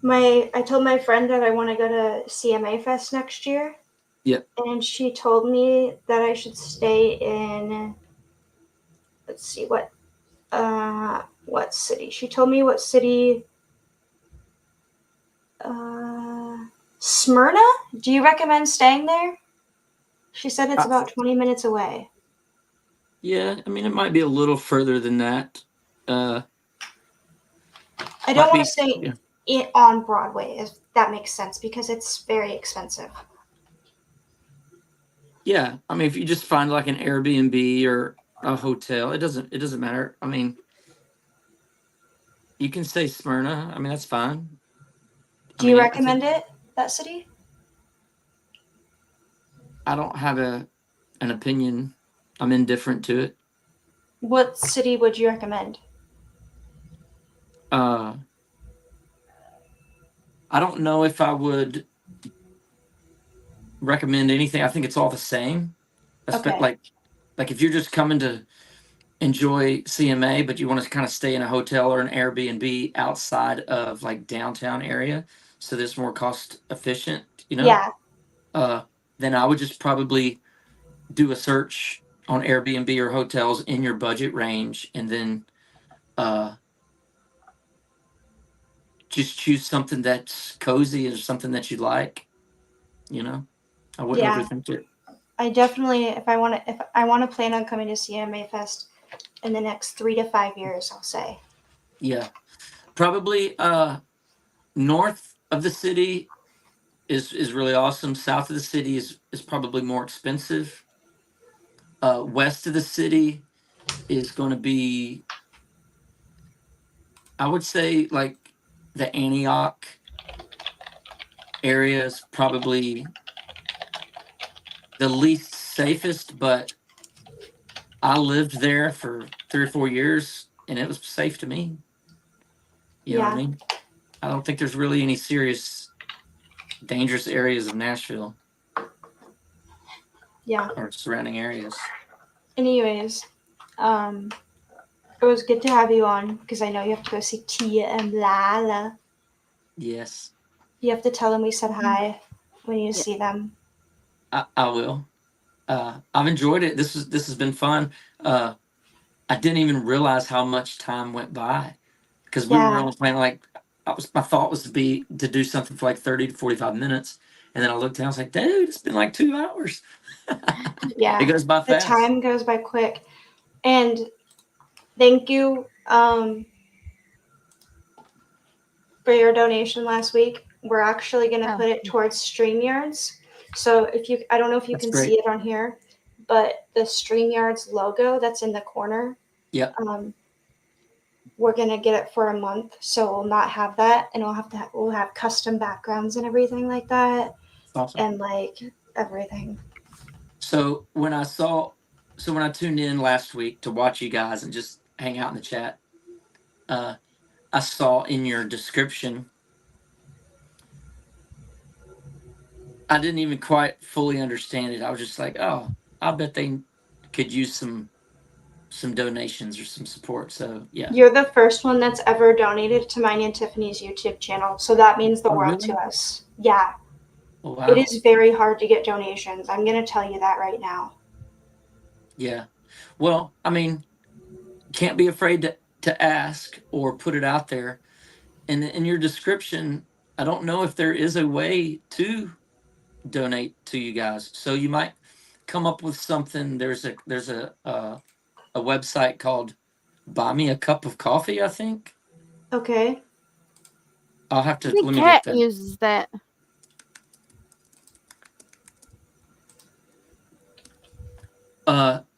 I told my friend that I want to go to CMA Fest next year. Yep. And she told me that I should stay in, let's see, what city? She told me what city, Smyrna? Do you recommend staying there? She said it's about 20 minutes away. Yeah, I mean, it might be a little further than that. I don't want to stay on Broadway, if that makes sense, because it's very expensive. Yeah, I mean, if you just find like an Airbnb or a hotel, it doesn't matter. I mean, you can say Smyrna. I mean, that's fine. Do you recommend that city? I don't have an opinion. I'm indifferent to it. What city would you recommend? I don't know if I would recommend anything. I think it's all the same. Okay. Like if you're just coming to enjoy CMA, but you want to kind of stay in a hotel or an Airbnb outside of like downtown area, so that's more cost efficient, Yeah. Then I would just probably do a search on Airbnb or hotels in your budget range, and then just choose something that's cozy or something that you like. I wouldn't overthink it. I definitely, if I want to plan on coming to CMA Fest in the next 3 to 5 years, I'll say. Yeah, probably north of the city is really awesome. South of the city is probably more expensive. West of the city is going to be, I would say, like the Antioch area is probably the least safest, but I lived there for 3 or 4 years and it was safe to me. You know what I mean? I don't think there's really any serious dangerous areas of Nashville. Yeah. Or surrounding areas. Anyways, it was good to have you on because I know you have to go see Tia and Lala. Yes. You have to tell them we said hi when you see them. I will. I've enjoyed it. This has been fun. I didn't even realize how much time went by because we were only planning like my thought was to do something for like 30 to 45 minutes, and then I looked down. I was like, dude, it's been like 2 hours. Yeah, it goes by fast. The time goes by quick, and thank you for your donation last week. We're actually going to put it towards StreamYards. So I don't know if you can see it on here, but the StreamYards logo that's in the corner. Yeah. We're gonna get it for a month, so we'll not have that, and we'll have custom backgrounds and everything like that. Awesome. And like everything. So when I tuned in last week to watch you guys and just hang out in the chat, I saw in your description, I didn't even quite fully understand it. I was just like, oh, I bet they could use some donations or some support. So yeah. You're the first one that's ever donated to mine and Tiffany's YouTube channel. So that means the world to us. Yeah. Oh, wow. It is very hard to get donations. I'm going to tell you that right now. Yeah. Well, I mean, can't be afraid to ask or put it out there. And in your description, I don't know if there is a way to donate to you guys. So you might come up with something. There's a website called Buy Me a Cup of Coffee, I think. Okay. I'll have to let me get that. Uses that.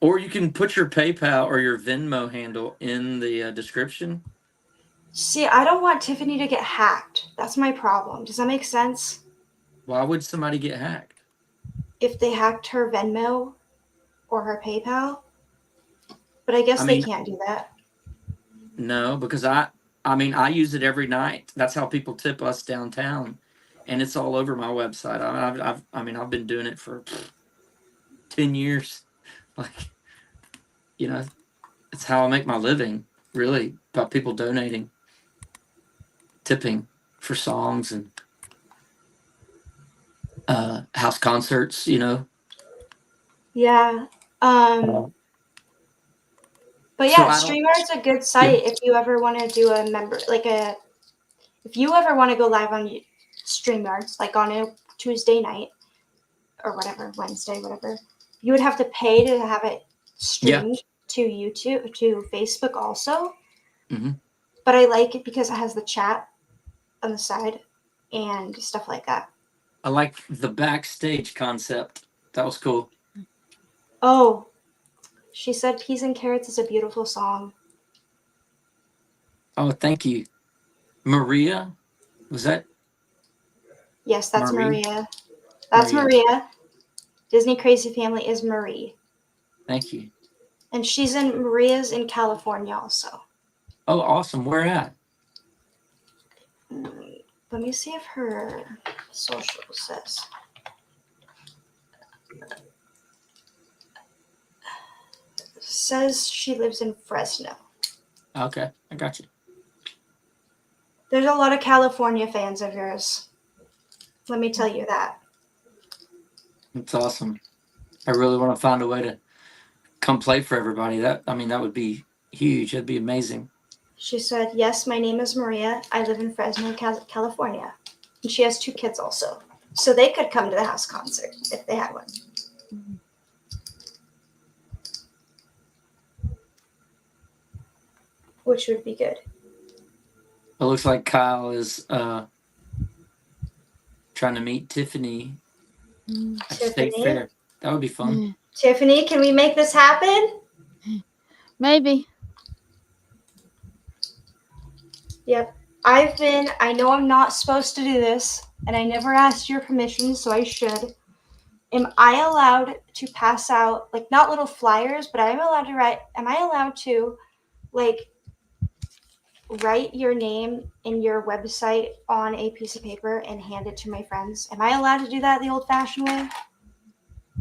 Or you can put your PayPal or your Venmo handle in the description. See, I don't want Tiffany to get hacked. That's my problem. Does that make sense? Why would somebody get hacked? If they hacked her Venmo or her PayPal. But I guess they can't do that. No, because I use it every night. That's how people tip us downtown. and it's all over my website. I've been doing it for 10 years. Like, you know, it's how I make my living, really, by people donating, tipping for songs and house concerts, you know. Yeah. But So yeah, I don't. StreamYard's a good site if you ever want to do a member, if you ever want to go live on StreamYards, like on a Tuesday night or whatever, Wednesday, whatever, you would have to pay to have it streamed to YouTube, to Facebook also. Mm-hmm. But I like it because it has the chat on the side and stuff like that. I like the backstage concept. That was cool. Oh, she said Peas and Carrots is a beautiful song. Oh, thank you. Maria? Was that? Yes, that's Marie? Maria. That's Maria. Maria. Disney Crazy Family is Marie. Thank you. And Maria's in California also. Oh, awesome. Where at? Let me see if her social says. Says she lives in Fresno. Okay, I got you. There's a lot of California fans of yours. Let me tell you that. That's awesome. I really want to find a way to come play for everybody. That would be huge. That'd be amazing. She said, yes, my name is Maria. I live in Fresno, California. And she has 2 kids also. So they could come to the house concert if they had one. Which would be good. It looks like Kyle is trying to meet Tiffany at State Fair. That would be fun. Tiffany, can we make this happen? Maybe. Yep. I know I'm not supposed to do this, and I never asked your permission, so I should. Am I allowed to pass out, like, not little flyers, but am I allowed to, like, write your name and your website on a piece of paper and hand it to my friends? Am I allowed to do that the old-fashioned way?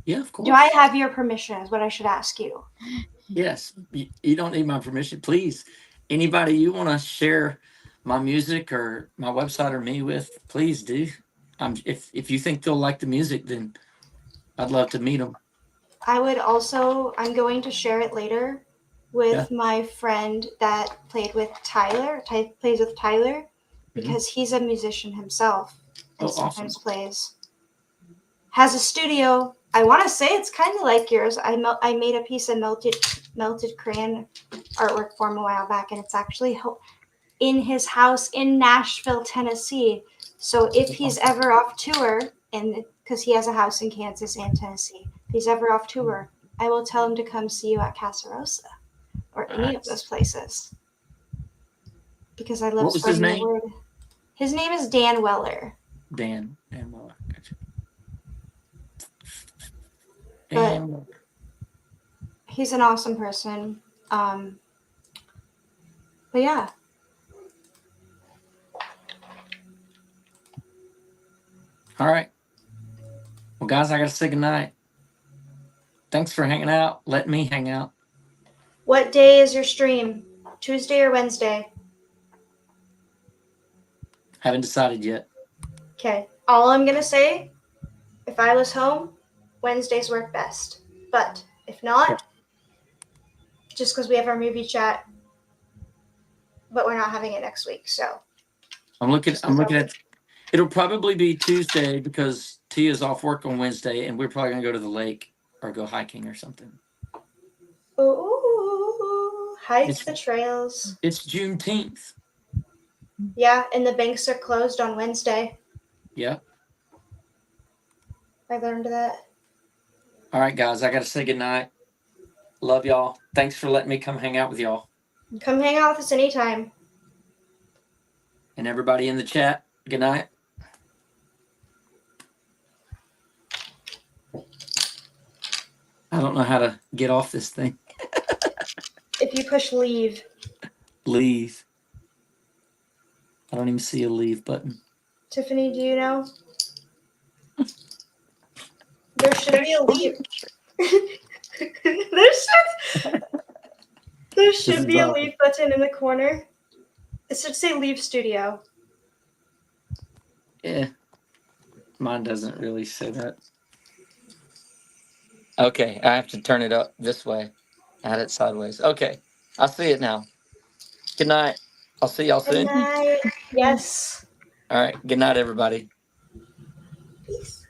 Yeah, of course. Do I have your permission is what I should ask you. Yes. You don't need my permission. Please, anybody you want to share my music or my website or me with, please do. If you think they'll like the music, then I'd love to meet them. I'm going to share it later with my friend that plays with Tyler, because he's a musician himself and sometimes plays. Has a studio. I want to say it's kind of like yours. I made a piece of melted crayon artwork for him a while back, and it's actually in his house in Nashville, Tennessee. So if he's ever off tour, and because he has a house in Kansas and Tennessee, if he's ever off tour, I will tell him to come see you at Casa Rosa or any of those places. Because I love spreading the word. His name is Dan Weller. Dan Weller. Gotcha. But he's an awesome person. But yeah. All right. Well, guys, I got to say goodnight. Thanks for hanging out. Let me hang out. What day is your stream? Tuesday or Wednesday? Haven't decided yet. Okay. All I'm going to say, if I was home, Wednesdays work best. But if not, just because we have our movie chat, but we're not having it next week, so. I'm looking at, it'll probably be Tuesday because Tia's off work on Wednesday, and we're probably going to go to the lake or go hiking or something. Ooh, hike the trails. It's Juneteenth. Yeah, and the banks are closed on Wednesday. Yeah. I learned that. All right, guys, I got to say goodnight. Love y'all. Thanks for letting me come hang out with y'all. Come hang out with us anytime. And everybody in the chat, good night. I don't know how to get off this thing. If you push leave. Leave. I don't even see a leave button. Tiffany, do you know? There should be a leave. there should be a leave button in the corner. It should say leave studio. Yeah. Mine doesn't really say that. Okay, I have to turn it up this way. Add it sideways. Okay, I see it now. Good night. I'll see y'all Good soon. night. Yes. All right. Good night, everybody. Peace.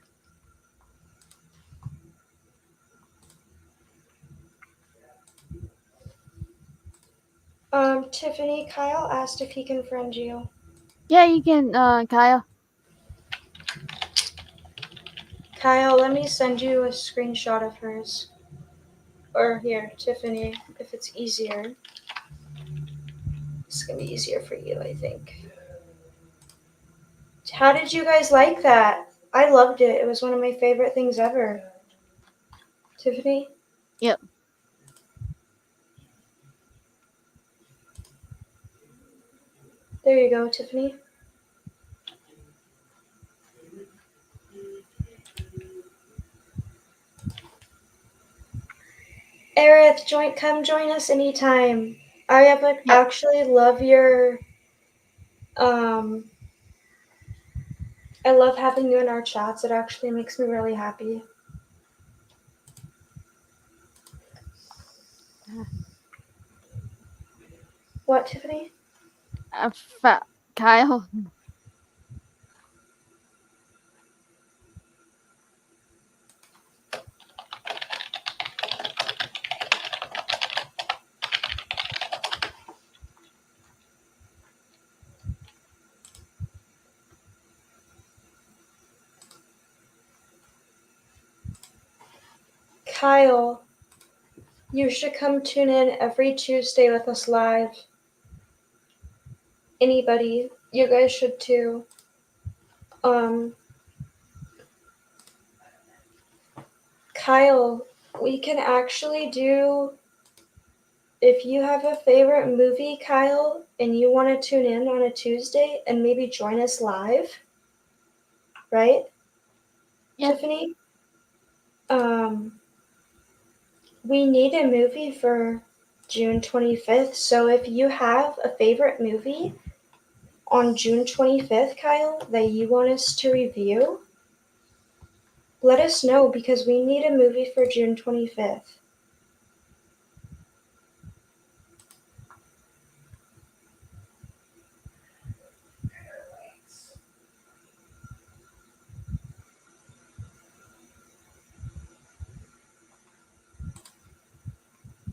Tiffany, Kyle asked if he can friend you. Yeah, you can, Kyle. Kyle, let me send you a screenshot of hers. Or here, Tiffany, if it's easier. It's gonna be easier for you, I think. How did you guys like that? I loved it. It was one of my favorite things ever. Tiffany? Yep. There you go, Tiffany. Erath, come join us anytime. I actually love your I love having you in our chats. It actually makes me really happy. What, Tiffany? Kyle. Kyle, you should come tune in every Tuesday with us live. Anybody, you guys should too. Kyle, we can actually do, if you have a favorite movie, Kyle, and you want to tune in on a Tuesday and maybe join us live, right? Yeah. Tiffany? We need a movie for June 25th, so if you have a favorite movie on June 25th, Kyle, that you want us to review, let us know because we need a movie for June 25th.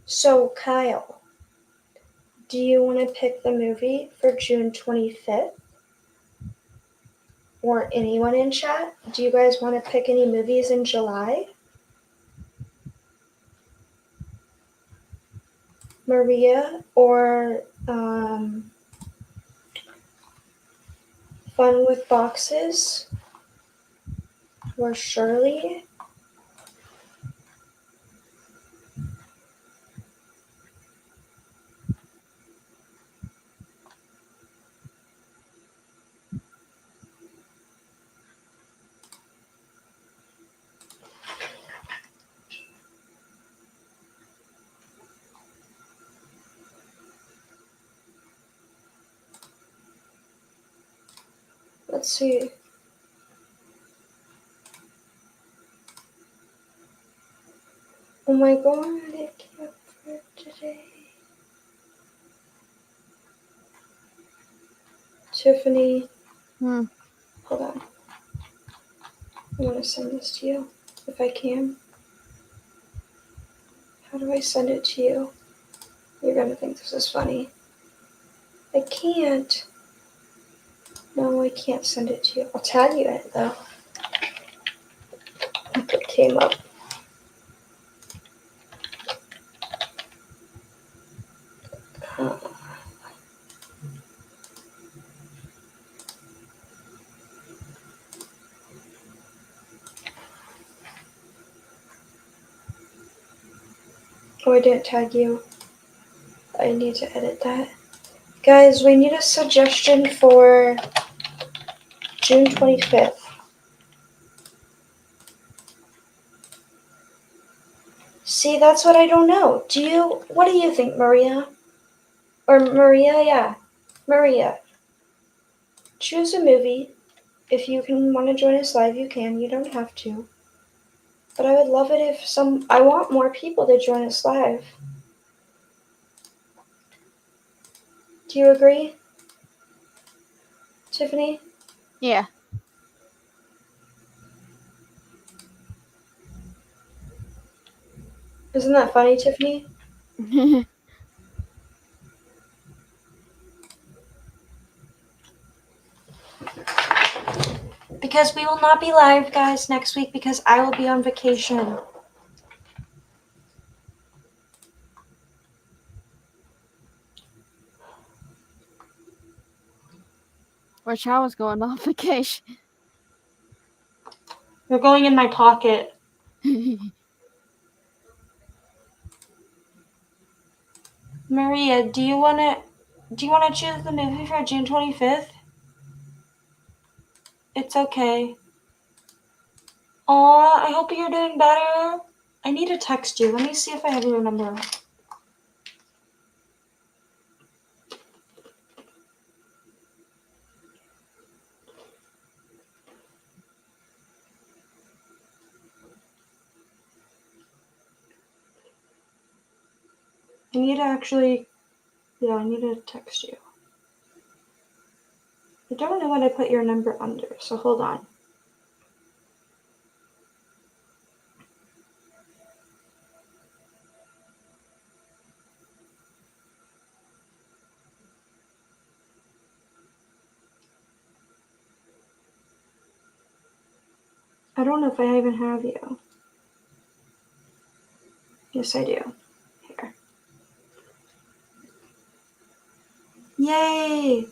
So, Kyle, do you want to pick the movie for June 25th? Or anyone in chat? Do you guys want to pick any movies in July? Maria or Fun with Boxes? Or Shirley? Let's see. Oh my god, I can't for today. Tiffany. Hmm. Hold on. I want to send this to you, if I can. How do I send it to you? You're going to think this is funny. I can't. No, I can't send it to you. I'll tag you in it, though. It came up. Oh, I didn't tag you. I need to edit that. Guys, we need a suggestion for June 25th. See, that's what I don't know. What do you think, Maria? Or Maria, yeah. Maria. Choose a movie. If you want to join us live, you can. You don't have to. But I would love it if I want more people to join us live. Do you agree, Tiffany? Yeah. Isn't that funny, Tiffany? Because we will not be live, guys, next week because I will be on vacation. Wish I was going on vacation. You're going in my pocket. Maria, do you wanna choose the movie for June 25th? It's okay. Aw, I hope you're doing better. I need to text you. Let me see if I have your number. I need to text you. I don't know what I put your number under, so hold on. I don't know if I even have you. Yes, I do. Here. Yay!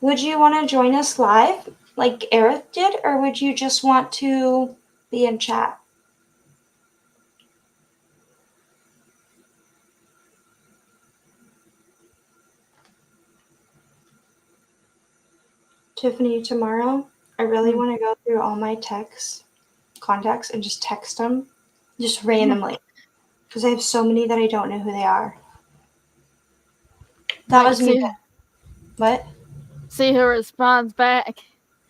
Would you want to join us live, like Erath did, or would you just want to be in chat? Tiffany, tomorrow, I really want to go through all my contacts, and just text them, just randomly, because I have so many that I don't know who they are. That was me. What? See who responds back.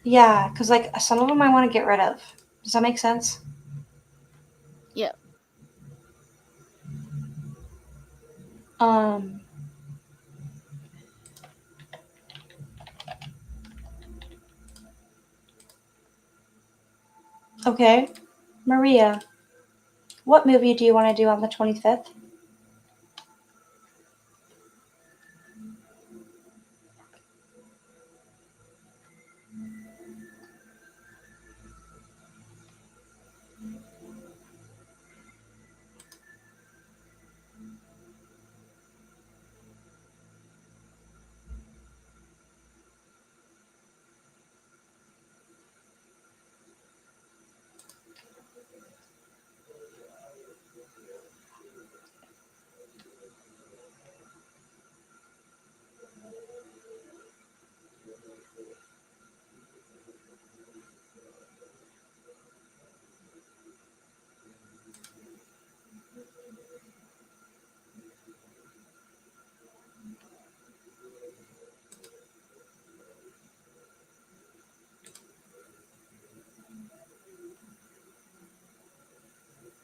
Yeah, because like some of them I want to get rid of. Does that make sense? Yep. Okay. Maria, what movie do you want to do on the 25th?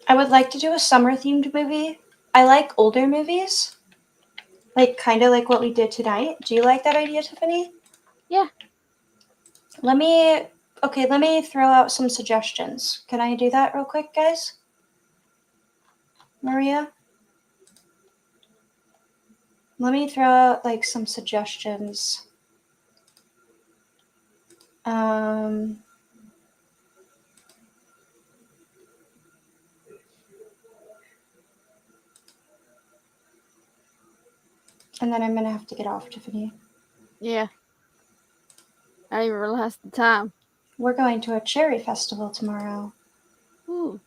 I would like to do a summer-themed movie. I like older movies. Like, kind of like what we did tonight. Do you like that idea, Tiffany? Yeah. Let me throw out some suggestions. Can I do that real quick, guys? Maria? Let me throw out, like, some suggestions. And then I'm going to have to get off, Tiffany. Yeah. I didn't even realize the time. We're going to a cherry festival tomorrow. Ooh.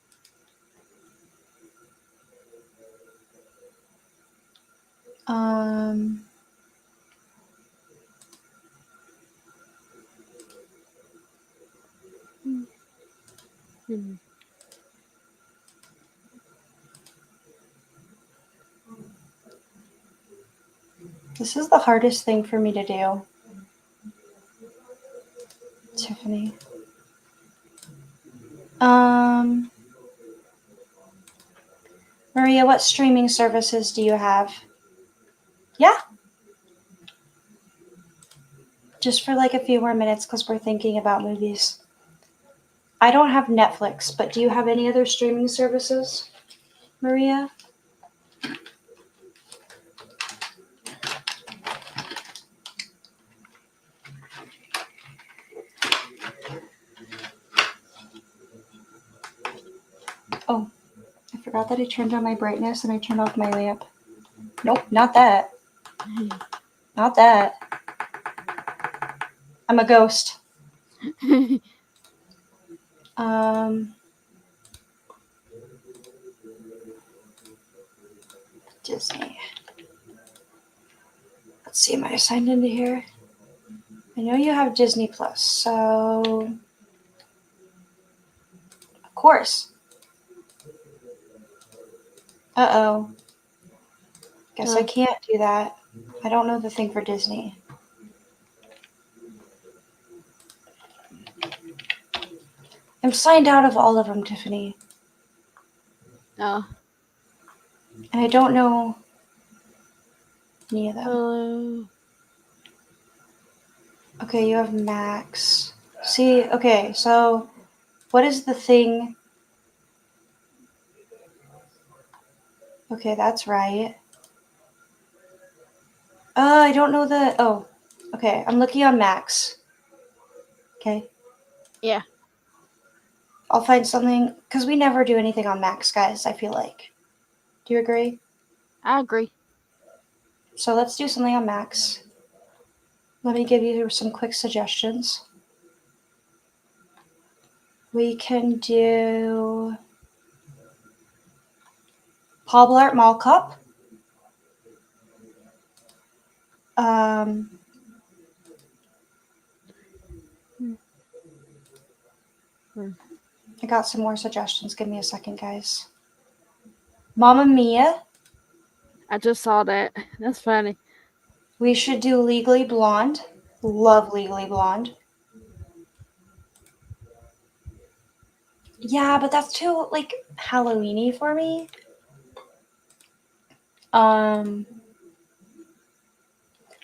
Mhm. This is the hardest thing for me to do. Tiffany. Maria, what streaming services do you have? Yeah. Just for like a few more minutes because we're thinking about movies. I don't have Netflix, but do you have any other streaming services, Maria? Oh, I forgot that I turned on my brightness and I turned off my lamp. Nope, not that. Not that. I'm a ghost. Disney. Let's see, am I signed into here? I know you have Disney Plus, so of course. Uh-oh. Guess I can't do that. I don't know the thing for Disney. I'm signed out of all of them, Tiffany. Oh. And I don't know any of them. Hello. Okay, you have Max. See, okay, so what is the thing? Okay, that's right. I don't know the... Oh, okay, I'm looking on Max. Okay. Yeah. I'll find something, because we never do anything on Max, guys, I feel like. Do you agree? I agree. So let's do something on Max. Let me give you some quick suggestions. We can do Paul Blart Mall Cop. I got some more suggestions. Give me a second, guys. Mamma Mia. I just saw that. That's funny. We should do Legally Blonde. Love Legally Blonde. Yeah, but that's too, like, Halloween-y for me.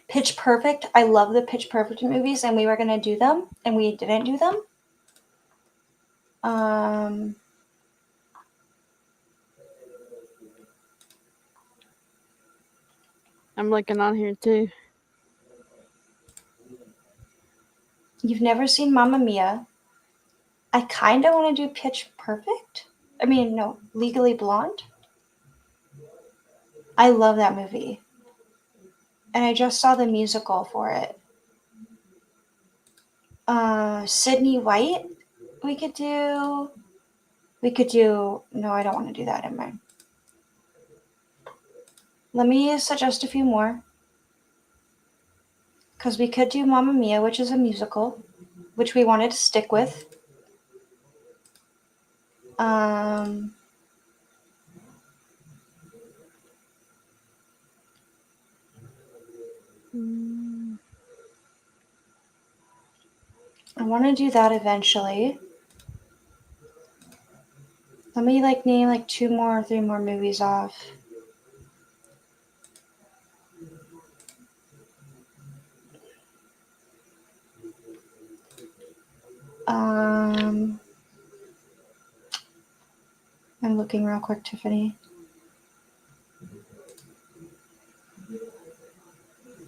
Pitch Perfect. I love the Pitch Perfect movies, and we were going to do them, and we didn't do them. I'm looking on here too. You've never seen Mamma Mia. I kind of want to do Pitch Perfect. I mean, no, Legally Blonde. I love that movie. And I just saw the musical for it. Sydney White. We could do... No, I don't want to do that in mine. Let me suggest a few more. Because we could do Mamma Mia, which is a musical, which we wanted to stick with. I want to do that eventually. Let me name 2 more or 3 more movies off. I'm looking real quick, Tiffany.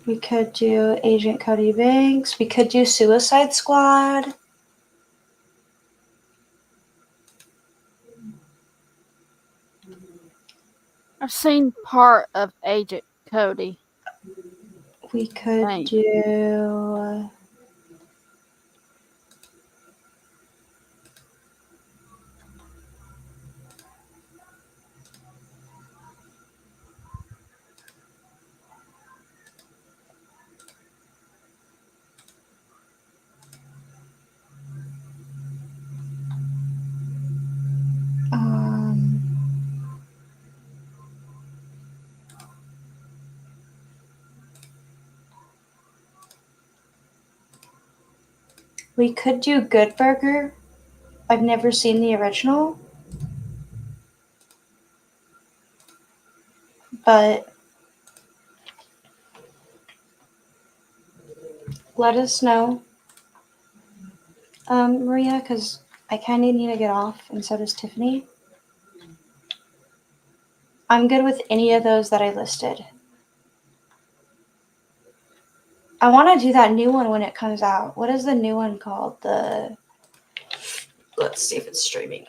We could do Agent Cody Banks. We could do Suicide Squad. I've seen part of Agent Cody. We could do... We could do Good Burger. I've never seen the original. But let us know, Maria, because I kind of need to get off, and so does Tiffany. I'm good with any of those that I listed. I want to do that new one when it comes out. What is the new one called? Let's see if it's streaming.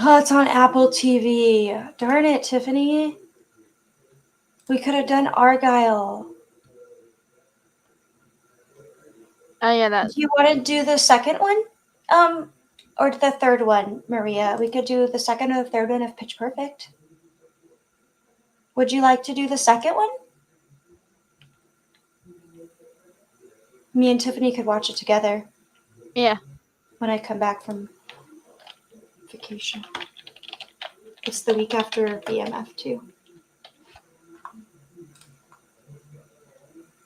Oh, it's on Apple TV. Darn it, Tiffany. We could have done Argyle. Oh yeah, that. Do you want to do the second one? Or the third one, Maria? We could do the second or the third one of Pitch Perfect. Would you like to do the second one? Me and Tiffany could watch it together. Yeah. When I come back from vacation. It's the week after BMF too.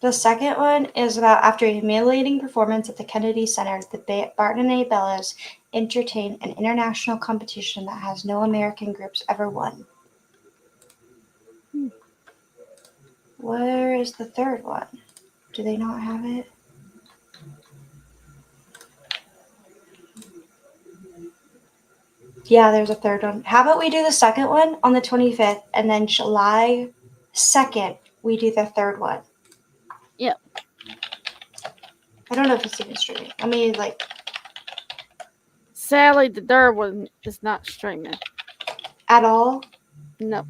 The second one is about after a humiliating performance at the Kennedy Center, the Barton and A. Bellows entertain an international competition that has no American groups ever won. Where is the third one? Do they not have it? Yeah, there's a third one. How about we do the second one on the 25th, and then July 2nd, we do the third one? Yep. I don't know if it's even streaming. I mean, like... Sadly, the third one is not streaming. At all? No.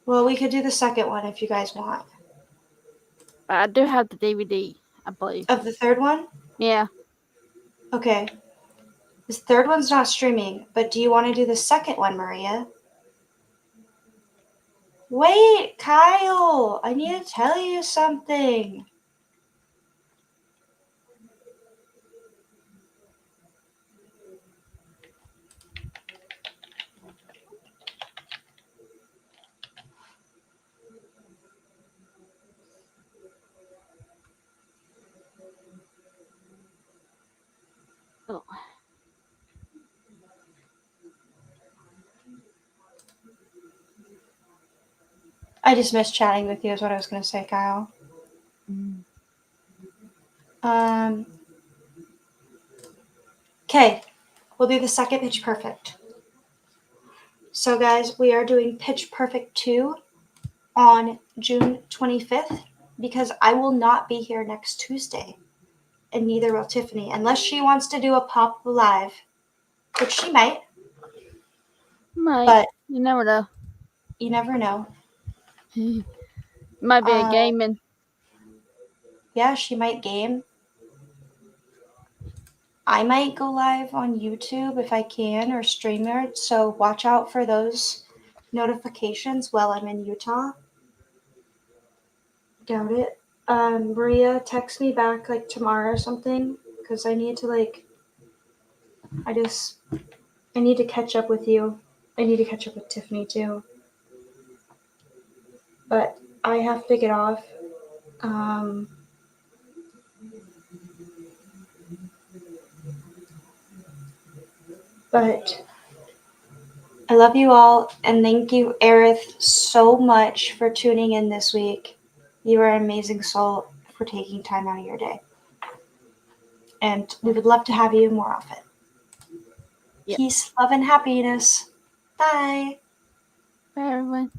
Well, we could do the second one if you guys want. I do have the DVD, I believe. Of the third one? Yeah. Okay. This third one's not streaming, but do you want to do the second one, Maria? Wait, Kyle! I need to tell you something. Oh. I just missed chatting with you is what I was going to say, Kyle. Okay, we'll do the second Pitch Perfect. So, guys, we are doing Pitch Perfect 2 on June 25th because I will not be here next Tuesday, and neither will Tiffany, unless she wants to do a pop live, which she might. Might. But you never know. You never know. Might be a gaming. Yeah, she might game. I might go live on YouTube if I can, or StreamYard, so watch out for those notifications while I'm in Utah. Doubt it. Maria, text me back like tomorrow or something, because I need to I need to catch up with you. I need to catch up with Tiffany too. But I have to get off. But I love you all, and thank you, Erath, so much for tuning in this week. You are an amazing soul for taking time out of your day. And we would love to have you more often. Yep. Peace, love, and happiness. Bye. Bye, everyone.